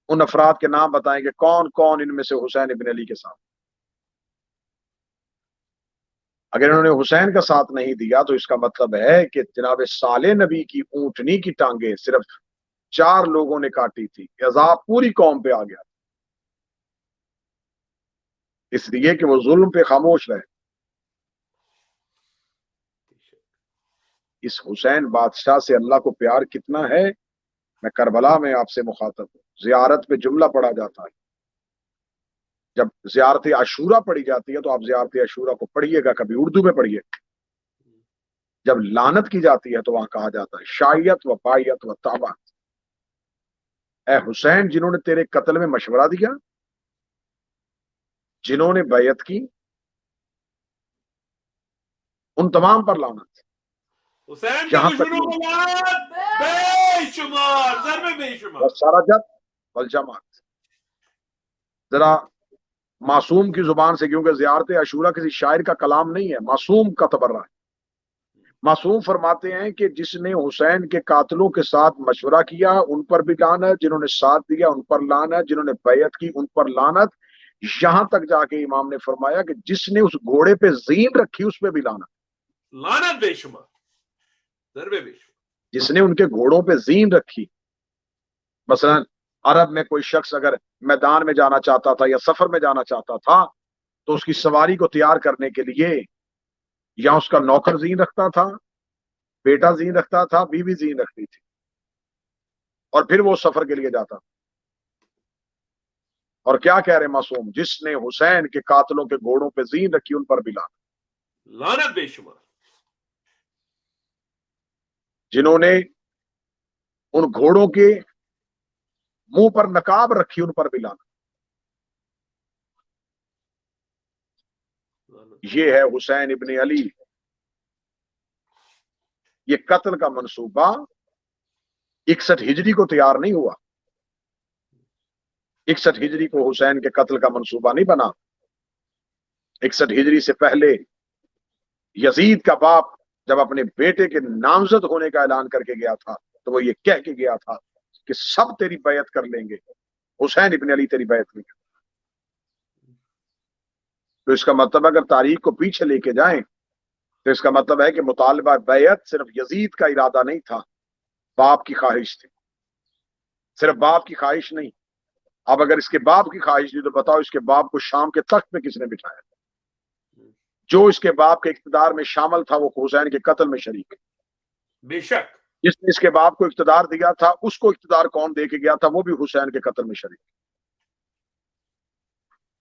ان افراد کے نام بتائیں کہ کون کون ان میں سے حسین ابن علی کے ساتھ. اگر انہوں نے حسین کا ساتھ نہیں دیا تو اس کا مطلب ہے کہ جناب صالح نبی کی اونٹنی کی ٹانگیں صرف 4 لوگوں نے کاٹی تھی، عذاب پوری قوم پہ آ گیا، اس لیے کہ وہ ظلم پہ خاموش رہے. اس حسین بادشاہ سے اللہ کو پیار کتنا ہے. میں کربلا میں آپ سے مخاطب ہوں. زیارت پہ جملہ پڑھا جاتا ہے. جب زیارت عاشورہ پڑھی جاتی ہے تو آپ زیارت عاشورہ کو پڑھیے گا، کبھی اردو میں پڑھیے. جب لعنت کی جاتی ہے تو وہاں کہا جاتا ہے شایت و بایت و تابت. اے حسین، جنہوں نے تیرے قتل میں مشورہ دیا، جنہوں نے بیعت کی، ان تمام پر لعنت. حسین کے جہاں تک دشمنوں کو لعنت بے شمار، ضرب بے شمار. سراجت والجماعت. ذرا معصوم کی زبان سے، کیونکہ زیارت عاشورہ کسی شاعر کا کلام نہیں ہے، معصوم کا تبرہ ہے. معصوم فرماتے ہیں کہ جس نے حسین کے قاتلوں کے ساتھ مشورہ کیا ان پر بھی لعنت، جنہوں نے ساتھ دیا ان پر لعنت، جنہوں نے بیعت کی ان پر لعنت. یہاں تک جا کے امام نے فرمایا کہ جس نے اس گھوڑے پہ زین رکھی اس پہ بھی لعنت. لعنت بے شمار، ضرب بے شمار. جس نے ان کے گھوڑوں پہ زین رکھی. مثلا عرب میں کوئی شخص اگر میدان میں جانا چاہتا تھا یا سفر میں جانا چاہتا تھا تو اس کی سواری کو تیار کرنے کے لیے یا اس کا نوکر زین رکھتا تھا، بیٹا زین رکھتا تھا، بیوی زین رکھتی تھی، اور پھر وہ سفر کے لیے جاتا. اور کیا کہہ رہے معصوم؟ جس نے حسین کے قاتلوں کے گھوڑوں پہ زین رکھی ان پر بھی لعنت. لعنت بے شمار. جنہوں نے ان گھوڑوں کے منہ پر نقاب رکھی ان پر بھی لعنت. یہ ہے حسین ابن علی. یہ قتل کا منصوبہ 61 ہجری کو تیار نہیں ہوا. 61 ہجری کو حسین کے قتل کا منصوبہ نہیں بنا. 61 ہجری سے پہلے یزید کا باپ جب اپنے بیٹے کے نامزد ہونے کا اعلان کر کے گیا تھا تو وہ یہ کہہ کے گیا تھا کہ سب تیری بیعت کر لیں گے، حسین ابن علی تیری بیعت نہیں. تو اس کا مطلب اگر تاریخ کو پیچھے لے کے جائیں تو اس کا مطلب ہے کہ مطالبہ بیعت صرف یزید کا ارادہ نہیں تھا، باپ کی خواہش تھی. صرف باپ کی خواہش نہیں. اب اگر اس کے باپ کی خواہش تھی تو بتاؤ اس کے باپ کو شام کے تخت پہ کس نے بٹھایا؟ جو اس کے باپ کے اقتدار میں شامل تھا وہ حسین کے قتل میں شریک ہے. بے شک. جس نے اس کے باپ کو اقتدار دیا تھا اس کو اقتدار کون دے کے گیا تھا؟ وہ بھی حسین کے قتل میں شریک.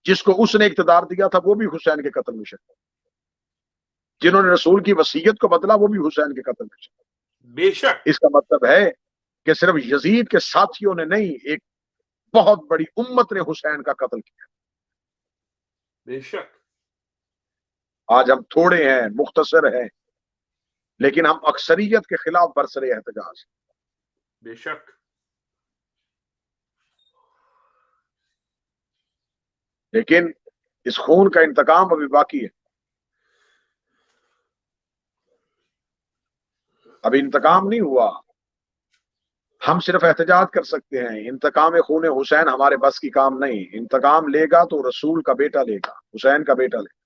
جس کو اس نے اقتدار دیا تھا وہ بھی حسین کے قتل میں شریک. جنہوں نے رسول کی وصیت کو بدلا وہ بھی حسین کے قتل میں شریک. بے شک. اس کا مطلب ہے کہ صرف یزید کے ساتھیوں نے نہیں، ایک بہت بڑی امت نے حسین کا قتل کیا. بے شک. آج ہم تھوڑے ہیں، مختصر ہیں، لیکن ہم اکثریت کے خلاف برسر احتجاج. بے شک. لیکن اس خون کا انتقام ابھی باقی ہے. ابھی انتقام نہیں ہوا. ہم صرف احتجاج کر سکتے ہیں. انتقام خون حسین ہمارے بس کی کام نہیں. انتقام لے گا تو رسول کا بیٹا لے گا، حسین کا بیٹا لے گا.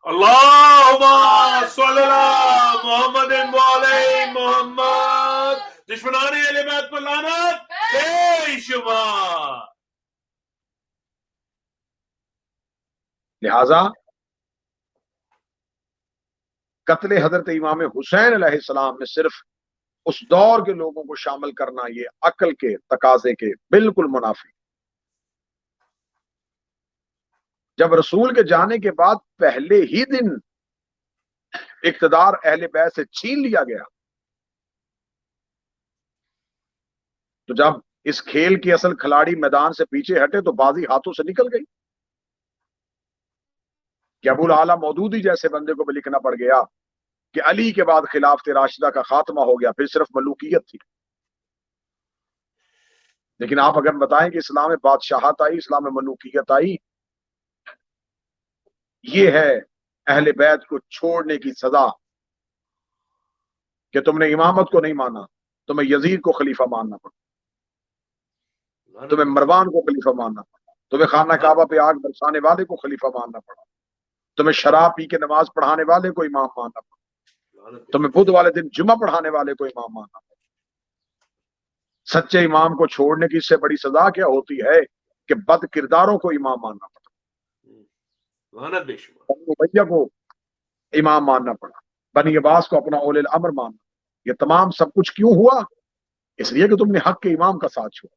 اللہم صلی اللہ محمد وعلی محمد. دشمنان اہل بیت پر لعنت بے شمار. لہذا قتل حضرت امام حسین علیہ السلام میں صرف اس دور کے لوگوں کو شامل کرنا یہ عقل کے تقاضے کے بالکل منافی. جب رسول کے جانے کے بعد پہلے ہی دن اقتدار اہل بیت سے چھین لیا گیا تو جب اس کھیل کے اصل کھلاڑی میدان سے پیچھے ہٹے تو بازی ہاتھوں سے نکل گئی. کہ ابو العالی مودودی جیسے بندے کو بھی لکھنا پڑ گیا کہ علی کے بعد خلافت راشدہ کا خاتمہ ہو گیا، پھر صرف ملوکیت تھی. لیکن آپ اگر بتائیں کہ اسلام میں بادشاہت آئی، اسلام میں ملوکیت آئی، یہ ہے اہل بیت کو چھوڑنے کی سزا کہ تم نے امامت کو نہیں مانا، تمہیں یزید کو خلیفہ ماننا پڑا، لعنت تمہیں بے شمار مروان کو خلیفہ ماننا پڑا، تمہیں خانہ کعبہ پہ آگ برسانے والے کو خلیفہ ماننا پڑا، تمہیں شراب پی کے نماز پڑھانے والے کو امام ماننا پڑا، لعنت بے تمہیں شمار بدھ والے دن جمعہ پڑھانے والے کو امام ماننا پڑا۔ سچے امام کو چھوڑنے کی اس سے بڑی سزا کیا ہوتی ہے کہ بد کرداروں کو امام ماننا پڑا۔ لعنت بے شمار بنی امیہ کو امام ماننا پڑا، بنی عباس کو اپنا اول الامر ماننا۔ یہ تمام سب کچھ کیوں ہوا؟ اس لیے کہ تم نے حق کے امام کا ساتھ چھوڑا۔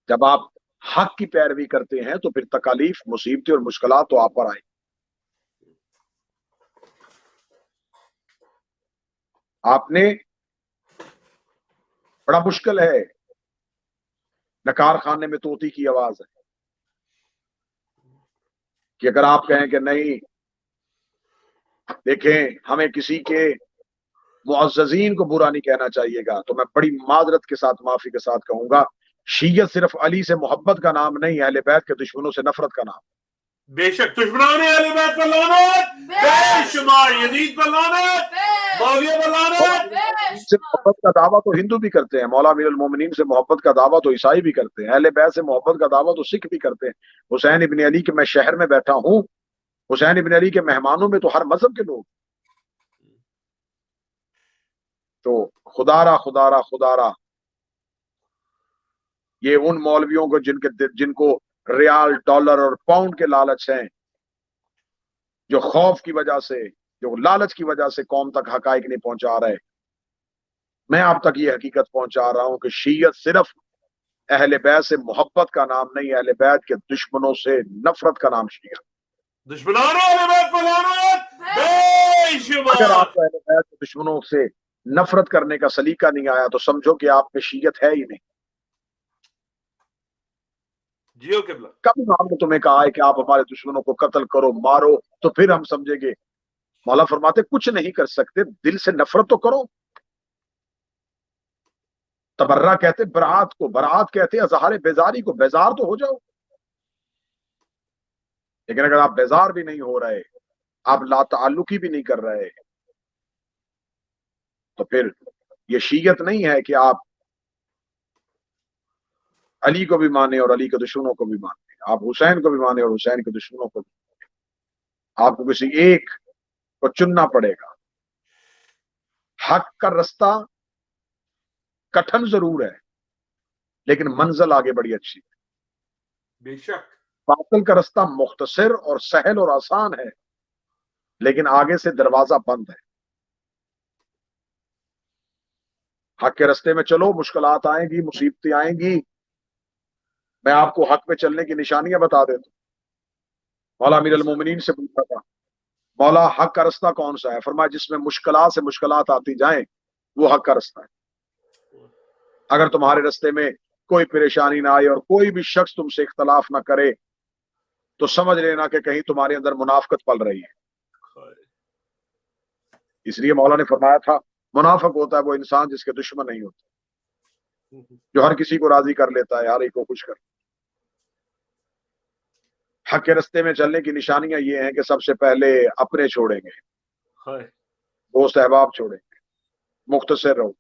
جب آپ حق کی پیروی کرتے ہیں تو پھر تکالیف، مصیبتیں اور مشکلات تو آپ پر آئیں۔ آپ نے بڑا مشکل ہے، نہ کارخانے میں طوطی کی آواز ہے کہ اگر آپ کہیں کہ نہیں، دیکھیں ہمیں کسی کے معززین کو برا نہیں کہنا چاہیے گا، تو میں بڑی معذرت کے ساتھ، معافی کے ساتھ کہوں گا، شیعت صرف علی سے محبت کا نام نہیں، اہل بیت کے دشمنوں سے نفرت کا نام۔ بے شک دشمنان اہل بیت پر لعنت بے شمار، یزید پر لعنت، معاویہ پر لعنت۔ سے محبت کا دعویٰ تو ہندو بھی کرتے ہیں، مولا امیر المومنین سے محبت کا دعویٰ تو عیسائی بھی کرتے ہیں، اہل بیت سے محبت کا دعویٰ تو سکھ بھی کرتے ہیں۔ حسین ابن علی کے میں شہر میں بیٹھا ہوں، حسین ابن علی کے مہمانوں میں تو ہر مذہب کے لوگ۔ تو خدا را یہ ان مولویوں کو جن کو ریال، ڈالر اور پاؤنڈ کے لالچ ہیں، جو خوف کی وجہ سے، جو لالچ کی وجہ سے قوم تک حقائق نہیں پہنچا رہے۔ میں آپ تک یہ حقیقت پہنچا رہا ہوں کہ شیعت صرف اہل بیت سے محبت کا نام نہیں، اہل بیت کے دشمنوں سے نفرت کا نام شیعت۔ دشمنان اہل بیت پر لعنت بے اگر شمار۔ آپ کو اہل بیت کے دشمنوں سے نفرت کرنے کا سلیقہ نہیں آیا تو سمجھو کہ آپ میں شیعت ہے ہی نہیں۔ جیو قبلہ۔ کب امام نے تمہیں کہا ہے کہ آپ ہمارے دشمنوں کو قتل کرو، مارو، تو پھر ہم سمجھیں گے؟ مولا فرماتے کچھ نہیں کر سکتے، دل سے نفرت تو کرو۔ تبرہ کہتے برات کو، برات کہتے اظہار بیزاری کو، بیزار تو ہو جاؤ۔ لیکن اگر آپ بیزار بھی نہیں ہو رہے، آپ لا تعلقی بھی نہیں کر رہے، تو پھر یہ شیعت نہیں ہے کہ آپ علی کو بھی مانے اور علی کے دشمنوں کو بھی مانے، آپ حسین کو بھی مانے اور حسین کے دشمنوں کو بھی۔ آپ کو کسی ایک کو چننا پڑے گا۔ حق کا رستہ کٹھن ضرور ہے لیکن منزل آگے بڑی اچھی ہے۔ بے شک باطل کا رستہ مختصر اور سہل اور آسان ہے لیکن آگے سے دروازہ بند ہے۔ حق کے رستے میں چلو، مشکلات آئیں گی، مصیبتیں آئیں گی۔ میں آپ کو حق پہ چلنے کی نشانیاں بتا دیتا ہوں۔ مولا امیر المومنین سے پوچھا تھا، مولا حق کا رستہ کون سا ہے؟ فرمایا جس میں مشکلات سے مشکلات آتی جائیں وہ حق کا رستہ ہے۔ اگر تمہارے رستے میں کوئی پریشانی نہ آئے اور کوئی بھی شخص تم سے اختلاف نہ کرے تو سمجھ لینا کہ کہیں تمہارے اندر منافقت پل رہی ہے۔ اس لیے مولا نے فرمایا تھا منافق ہوتا ہے وہ انسان جس کے دشمن نہیں ہوتے، جو ہر کسی کو راضی کر لیتا ہے، ہر ایک کو خوش کر۔ حق کے رستے میں چلنے کی نشانیاں یہ ہیں کہ سب سے پہلے اپنے چھوڑیں گے، دوست احباب چھوڑیں گے، مختصر رہو،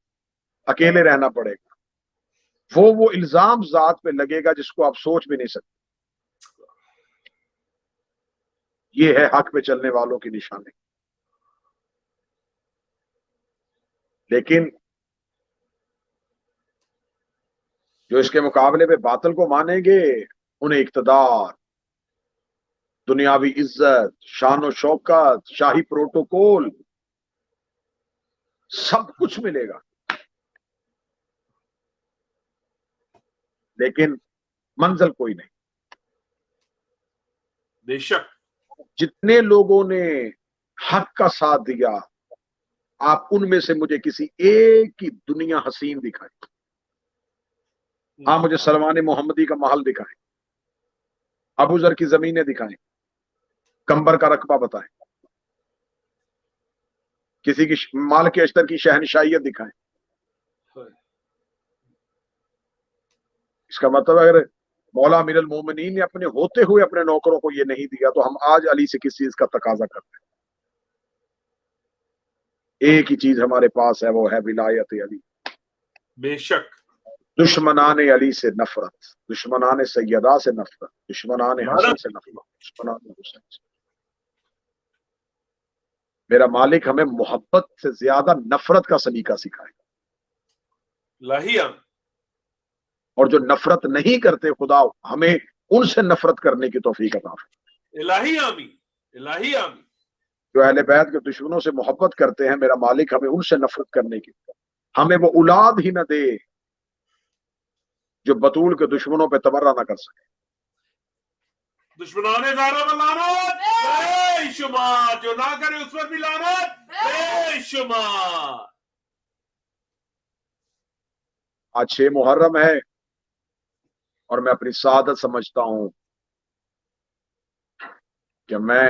اکیلے رہنا پڑے گا۔ وہ الزام ذات پہ لگے گا جس کو آپ سوچ بھی نہیں سکتے۔ یہ ہے حق پہ چلنے والوں کی نشانی۔ لیکن جو اس کے مقابلے پہ باطل کو مانیں گے انہیں اقتدار، دنیاوی عزت، شان و شوکت، شاہی پروٹوکول، سب کچھ ملے گا لیکن منزل کوئی نہیں۔ بے شک جتنے لوگوں نے حق کا ساتھ دیا، آپ ان میں سے مجھے کسی ایک کی دنیا حسین دکھائیں۔ ہاں مجھے سلمان محمدی کا محل دکھائیں، ابو ذر کی زمینیں دکھائیں، کمبر کا رقبہ بتائیں، کسی کی مالک اشتر کی شہنشاہیت دکھائیں۔ اس کا مطلب اگر مولا امیر المومنین نے اپنے ہوتے ہوئے اپنے نوکروں کو یہ نہیں دیا، تو ہم آج علی سے کس چیز کا تقاضا کرتے ہیں؟ ایک ہی چیز ہمارے پاس ہے، وہ ہے ولایت علی۔ بے شک دشمنان علی سے نفرت، دشمنان سیدہ سے نفرت، دشمنان حسن سے نفرت، دشمنان حسین سے۔ میرا مالک ہمیں محبت سے زیادہ نفرت کا سلیقہ سکھائے، الہی آمین، اور جو نفرت نہیں کرتے خدا ہمیں ان سے نفرت کرنے کی توفیق عطا فرمائے۔ الہی آمین، الہی آمین۔ جو اہل بیت کے دشمنوں سے محبت کرتے ہیں، میرا مالک ہمیں ان سے نفرت کرنے کی، ہمیں وہ اولاد ہی نہ دے جو بطول کے دشمنوں پہ تبرہ نہ کر سکے۔ دشمنان زہرا پر لعنت بے شمار، جو نہ کرے اس پر بھی لعنت بے شمار۔ آج 6 محرم ہے اور میں اپنی سعادت سمجھتا ہوں کہ میں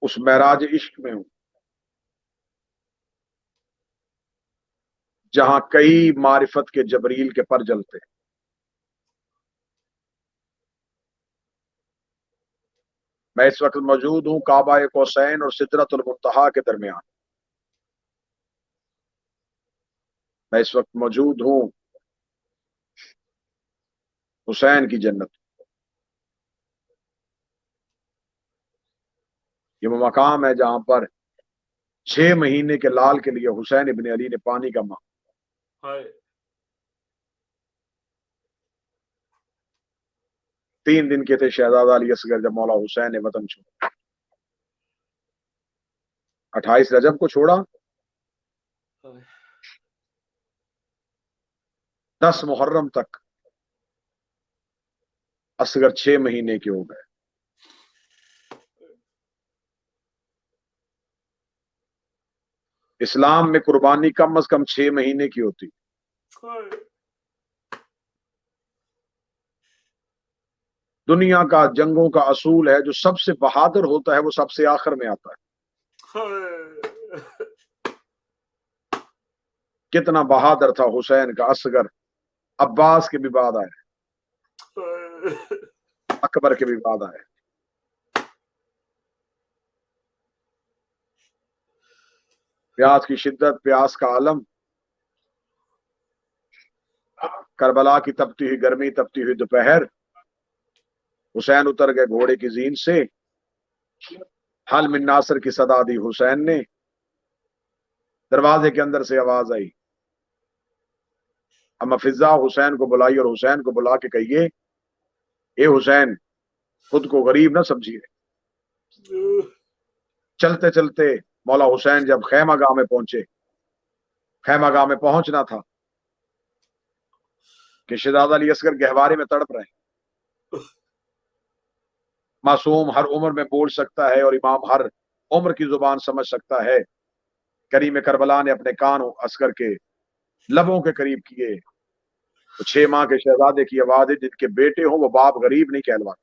اس معراج عشق میں ہوں جہاں کئی معرفت کے جبریل کے پر جلتے ہیں۔ میں اس وقت موجود ہوں کعبہ قوسین اور سدرۃ المنتہا کے درمیان۔ میں اس وقت موجود ہوں حسین کی جنت۔ یہ وہ مقام ہے جہاں پر 6 مہینے کے لال کے لیے حسین ابن علی نے پانی کا مانگا۔ ہائے 3 دن کے تھے شہزادہ علی اصغر جب مولا حسین نے وطن چھوڑا۔ 28 رجب کو چھوڑا، 10 محرم تک اصغر 6 مہینے کے ہو گئے۔ اسلام میں قربانی کم از کم 6 مہینے کی ہوتی۔ دنیا کا جنگوں کا اصول ہے جو سب سے بہادر ہوتا ہے وہ سب سے آخر میں آتا ہے۔ کتنا بہادر تھا حسین کا اصغر، عباس کے بھی بعد آئے، اکبر کے بھی بعد آئے۔ پیاس کی شدت، پیاس کا عالم، کربلا کی تپتی ہوئی گرمی، تپتی ہوئی دوپہر، حسین اتر گئے گھوڑے کی زین سے، حل من ناصر کی صدا دی حسین نے، دروازے کے اندر سے آواز آئی، اما فضا حسین کو بلائی اور حسین کو بلا کے کہیے اے حسین خود کو غریب نہ سمجھیے۔ چلتے چلتے مولا حسین جب خیمہ گاہ میں پہنچے، خیمہ گاہ میں پہنچنا تھا کہ شہزادہ علی اصغر گہوارے میں تڑپ رہے ہیں۔ معصوم ہر عمر میں بول سکتا ہے اور امام ہر عمر کی زبان سمجھ سکتا ہے۔ کریم کربلا نے اپنے کان اصغر کے لبوں کے قریب کیے تو 6 ماہ کے شہزادے کی آواز ہے جن کے بیٹے ہوں وہ باپ غریب نہیں کہلواتے۔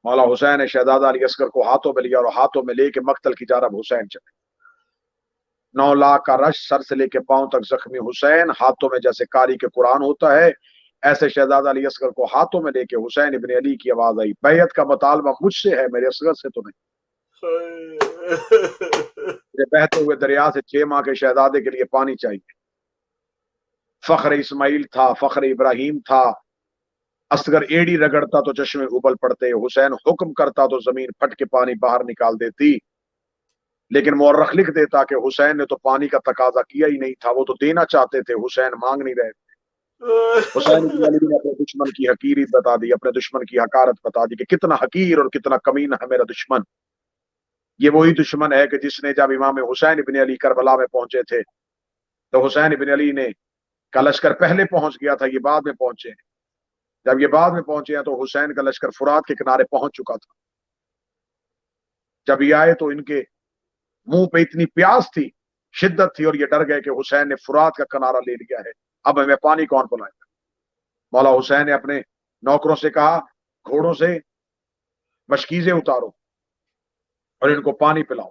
مولا حسین نے شہزادہ علی اصغر کو ہاتھوں میں لیا اور ہاتھوں میں لے کے مقتل کی جانب حسین چلے۔ 9 لاکھ کا رش، سر سے لے کے پاؤں تک زخمی حسین، ہاتھوں میں جیسے کاری کے قرآن ہوتا ہے ایسے شہزادہ علی اصغر کو ہاتھوں میں لے کے حسین ابن علی کی آواز آئی، بیعت کا مطالبہ مجھ سے ہے، میرے اصغر سے تو نہیں۔ بہتے ہوئے دریا سے 6 ماہ کے شہزادے کے لیے پانی چاہیے۔ فخر اسماعیل تھا، فخر ابراہیم تھا، اصغر ایڑی رگڑتا تو چشمے ابل پڑتے، حسین حکم کرتا تو زمین پھٹ کے پانی باہر نکال دیتی۔ لیکن مورخ لکھ دیتا کہ حسین نے تو پانی کا تقاضا کیا ہی نہیں تھا، وہ تو دینا چاہتے تھے، حسین مانگ نہیں رہے تھے۔ حسین بن علی نے اپنے دشمن کی حقیریت بتا دی، اپنے دشمن کی حقارت بتا دی کہ کتنا حقیر اور کتنا کمینہ ہے میرا دشمن۔ یہ وہی دشمن ہے کہ جس نے جب امام حسین بن علی کربلا میں پہنچے تھے تو حسین بن علی نے کا لشکر پہلے پہنچ گیا تھا، یہ بعد میں پہنچے ہیں۔ جب یہ بعد میں پہنچے ہیں تو حسین کا لشکر فرات کے کنارے پہنچ چکا تھا۔ جب یہ آئے تو ان کے منہ پہ اتنی پیاس تھی، شدت تھی، اور یہ ڈر گئے کہ حسین نے فرات کا کنارہ لے لیا ہے، اب ہمیں پانی کون پلائے گا۔ مولا حسین نے اپنے نوکروں سے کہا گھوڑوں سے مشکیزیں اتارو اور ان کو پانی پلاؤ۔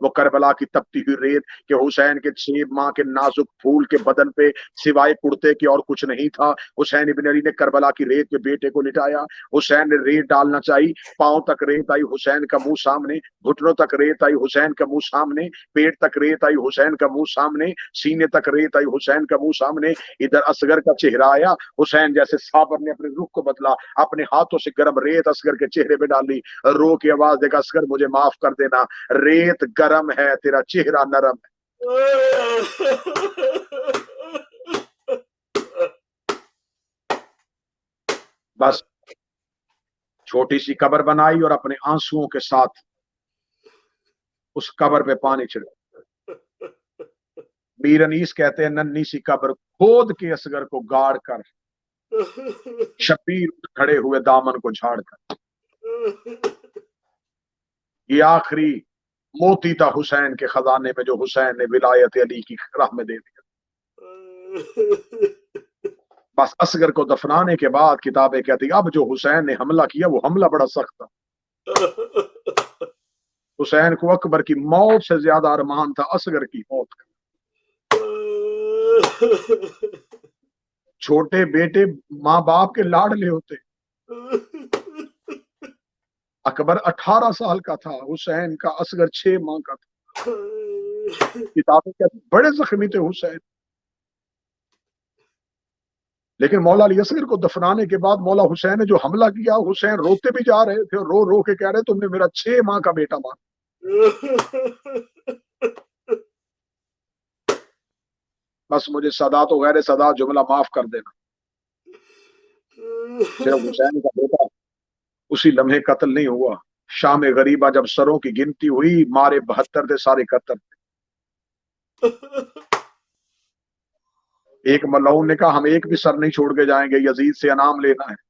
وہ کربلا کی تپتی ہوئی ریت کہ حسین کے 6 ماہ کے نازک پھول کے بدن پہ سوائے کرتے کے اور کچھ نہیں تھا۔ حسین ابن علی نے کربلا کی ریت پہ بیٹے کو لٹایا، حسین نے ریت ڈالنا چاہی، پاؤں تک ریت آئی، حسین کا منہ سامنے، گھٹنوں تک ریت آئی، حسین کا منہ سامنے، پیٹ تک ریت آئی، حسین کا منہ سامنے، سینے تک ریت آئی، حسین کا منہ سامنے۔ ادھر اصغر کا چہرہ آیا، حسین جیسے صابر نے اپنے رخ کو بدلا، اپنے ہاتھوں سے گرم ریت اصغر کے چہرے پہ ڈالی، رو کے آواز دے گا اصغر مجھے معاف کر دینا، ریت گرم ہے تیرا چہرہ نرم ہے۔ بس چھوٹی سی قبر بنائی اور اپنے آنسوؤں کے ساتھ اس قبر پہ پانی چھڑکا۔ میر انیس کہتے ہیں ننھی سی قبر کھود کے اصغر کو گاڑ کر، شبیر کھڑے ہوئے دامن کو جھاڑ کر۔ یہ آخری موتی تھا حسین کے خزانے میں جو حسین نے ولایت علی کی راہ میں دے دیا۔ بس اصغر کو دفنانے کے بعد کتابیں کہتی اب جو حسین نے حملہ کیا وہ حملہ بڑا سخت تھا۔ حسین کو اکبر کی موت سے زیادہ ارمان تھا اصغر کی موت کا۔ چھوٹے بیٹے ماں باپ کے لاڈلے ہوتے، اکبر 18 سال کا تھا، حسین کا اصغر 6 ماہ کا تھا۔ کتابیں کہتی بڑے زخمی تھے حسین، لیکن مولا علی اصغر کو دفنانے کے بعد مولا حسین نے جو حملہ کیا، حسین روتے بھی جا رہے تھے، رو رو کے کہہ رہے تم نے میرا 6 ماہ کا بیٹا مارا۔ بس مجھے سادات و غیر سادات جملہ معاف کر دینا، صرف حسین کا بیٹا اسی لمحے قتل نہیں ہوا، شام غریبہ جب سروں کی گنتی ہوئی مارے 72 تھے سارے 71 تھے۔ ایک ملعون نے کہا ہم ایک بھی سر نہیں چھوڑ کے جائیں گے، یزید سے انعام لینا ہے۔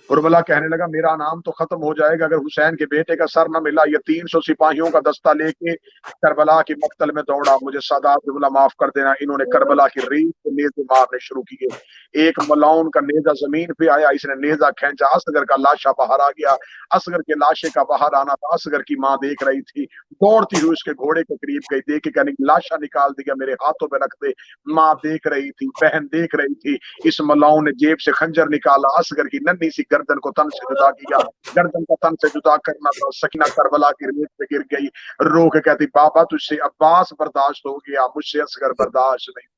قربلا کہنے لگا میرا نام تو ختم ہو جائے گا اگر حسین کے بیٹے کا سر نہ ملا۔ یہ 300 سپاہیوں کا دستہ لے کے کربلا کی مقتل میں دوڑا۔ مجھے سادات جملہ معاف کر دینا، انہوں نے کربلا کی ریت سے نیزے مارنے شروع کیے۔ ایک ملعون کا نیزہ زمین پہ آیا، اس نے نیزہ کھینچا، اصغر کا لاشا باہر آ گیا۔ اصغر کے لاشے کا باہر آنا تھا، اصغر کی ماں دیکھ رہی تھی، دوڑتی ہوئی اس کے گھوڑے کے قریب گئی، دیکھ کے کہنے لاشا نکال دیا میرے ہاتھوں پہ رکھ دے۔ ماں دیکھ رہی تھی، بہن دیکھ رہی تھی۔ اس ملعون نے جیب سے خنجر نکالا، اصغر کی ننھی سی گردن کو تن سے جدا کیا۔ گردن کا تن سے جدا کرنا تھا، سکینہ کربلا کی ریت پہ گر گئی، رو کے کہتی بابا تجھ سے عباس برداشت ہو گیا، مجھ سے اصغر برداشت نہیں۔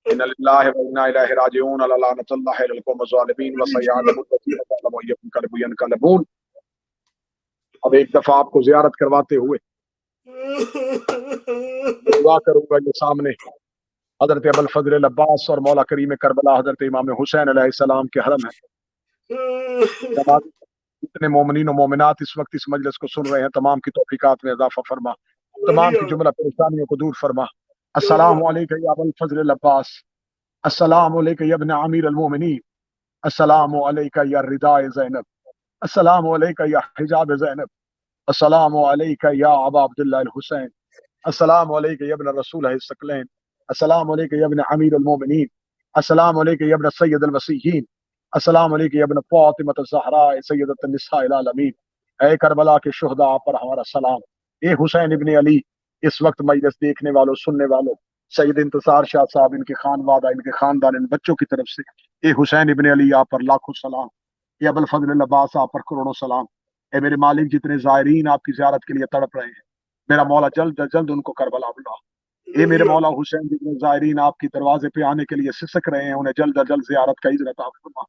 ان اللہ و انا الیہ راجعون، لعنۃ اللہ علی القوم الظالمین وسیعلم الذین ظلموا ایهم ینقلبون۔ اب ایک دفعہ آپ کو زیارت کرواتے ہوئے دعا کروں گا، یہ سامنے حضرت ابوالفضل العباس اور مولا کریم کربلا حضرت امام حسین علیہ السلام کے حرم ہے۔ جتنے مومنین و مومنات اس وقت اس مجلس کو سن رہے ہیں تمام کی توفیقات میں اضافہ فرما، تمام کی جملہ پریشانیوں کو دور فرما۔ السلام علیکم یا ابوالفضل العباس، السلام علیکم یا ابن امیر المومنین، السلام علیکم یا رداء زینب، السلام علیکم یا حجاب زینب، السلام علیکم یا ابا عبداللہ الحسین، السلام علیکم یا ابن رسول الثقلین، السلام علیکم یا ابن امیر المومنین، السلام علیکم یا ابن سید المسیحین، السلام علیکم یا ابن فاطمہ الزہراء سیدۃ النساء العالمین۔ اے کربلا کے شہداء پر ہمارا سلام۔ اے حسین ابن علی، اس وقت مجلس دیکھنے والوں سننے والوں، سید انتصار شاہ صاحب، ان کے خانوادہ، ان کے خاندان، ان بچوں کی طرف سے اے حسین ابن علی آپ پر لاکھوں سلام، اے ابوالفضل العباس آپ پر کروڑوں سلام۔ اے میرے مالک، جتنے زائرین آپ کی زیارت کے لیے تڑپ رہے ہیں، میرا مولا جلد از جلد ان کو کربلا بلا۔ اے میرے مولا حسین، جتنے زائرین آپ کی دروازے پہ آنے کے لیے سسک رہے ہیں انہیں جلد از جلد زیارت کا اجر عطا فرما۔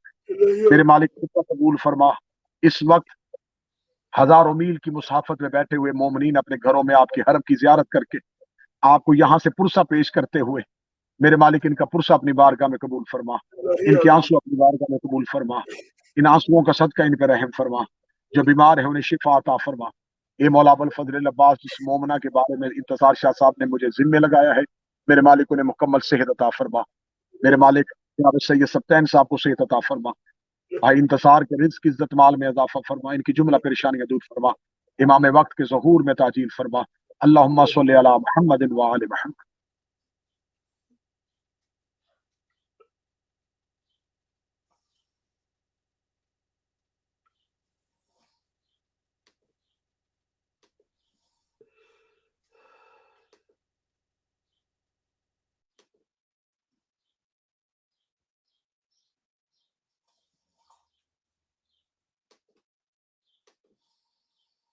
میرے مالک کو قبول فرما۔ اس وقت ہزاروں میل کی مسافت میں بیٹھے ہوئے مومنین اپنے گھروں میں آپ کے حرم کی زیارت کر کے آپ کو یہاں سے پرسہ پیش کرتے ہوئے میرے مالک ان کا پرسہ اپنی بارگاہ میں قبول فرما، ان کے آنسو اپنی بارگاہ میں قبول فرما، ان آنسوؤں کا صدقہ ان پہ رحم فرما، جو بیمار ہیں انہیں شفا عطا فرما۔ اے مولا ابوالفضل العباس، جس مومنہ کے بارے میں انتصار شاہ صاحب نے مجھے ذمہ لگایا ہے، میرے مالک انہیں مکمل صحت عطا فرما۔ میرے مالک جناب سید سبطین صاحب کو صحت عطا فرما، بھائی انتصار کے رزق عزت مال میں اضافہ فرما، ان کی جملہ پریشانیاں دور فرما، امام وقت کے ظہور میں تعجیل فرما۔ اللہم صلی علی محمد و آل محمد۔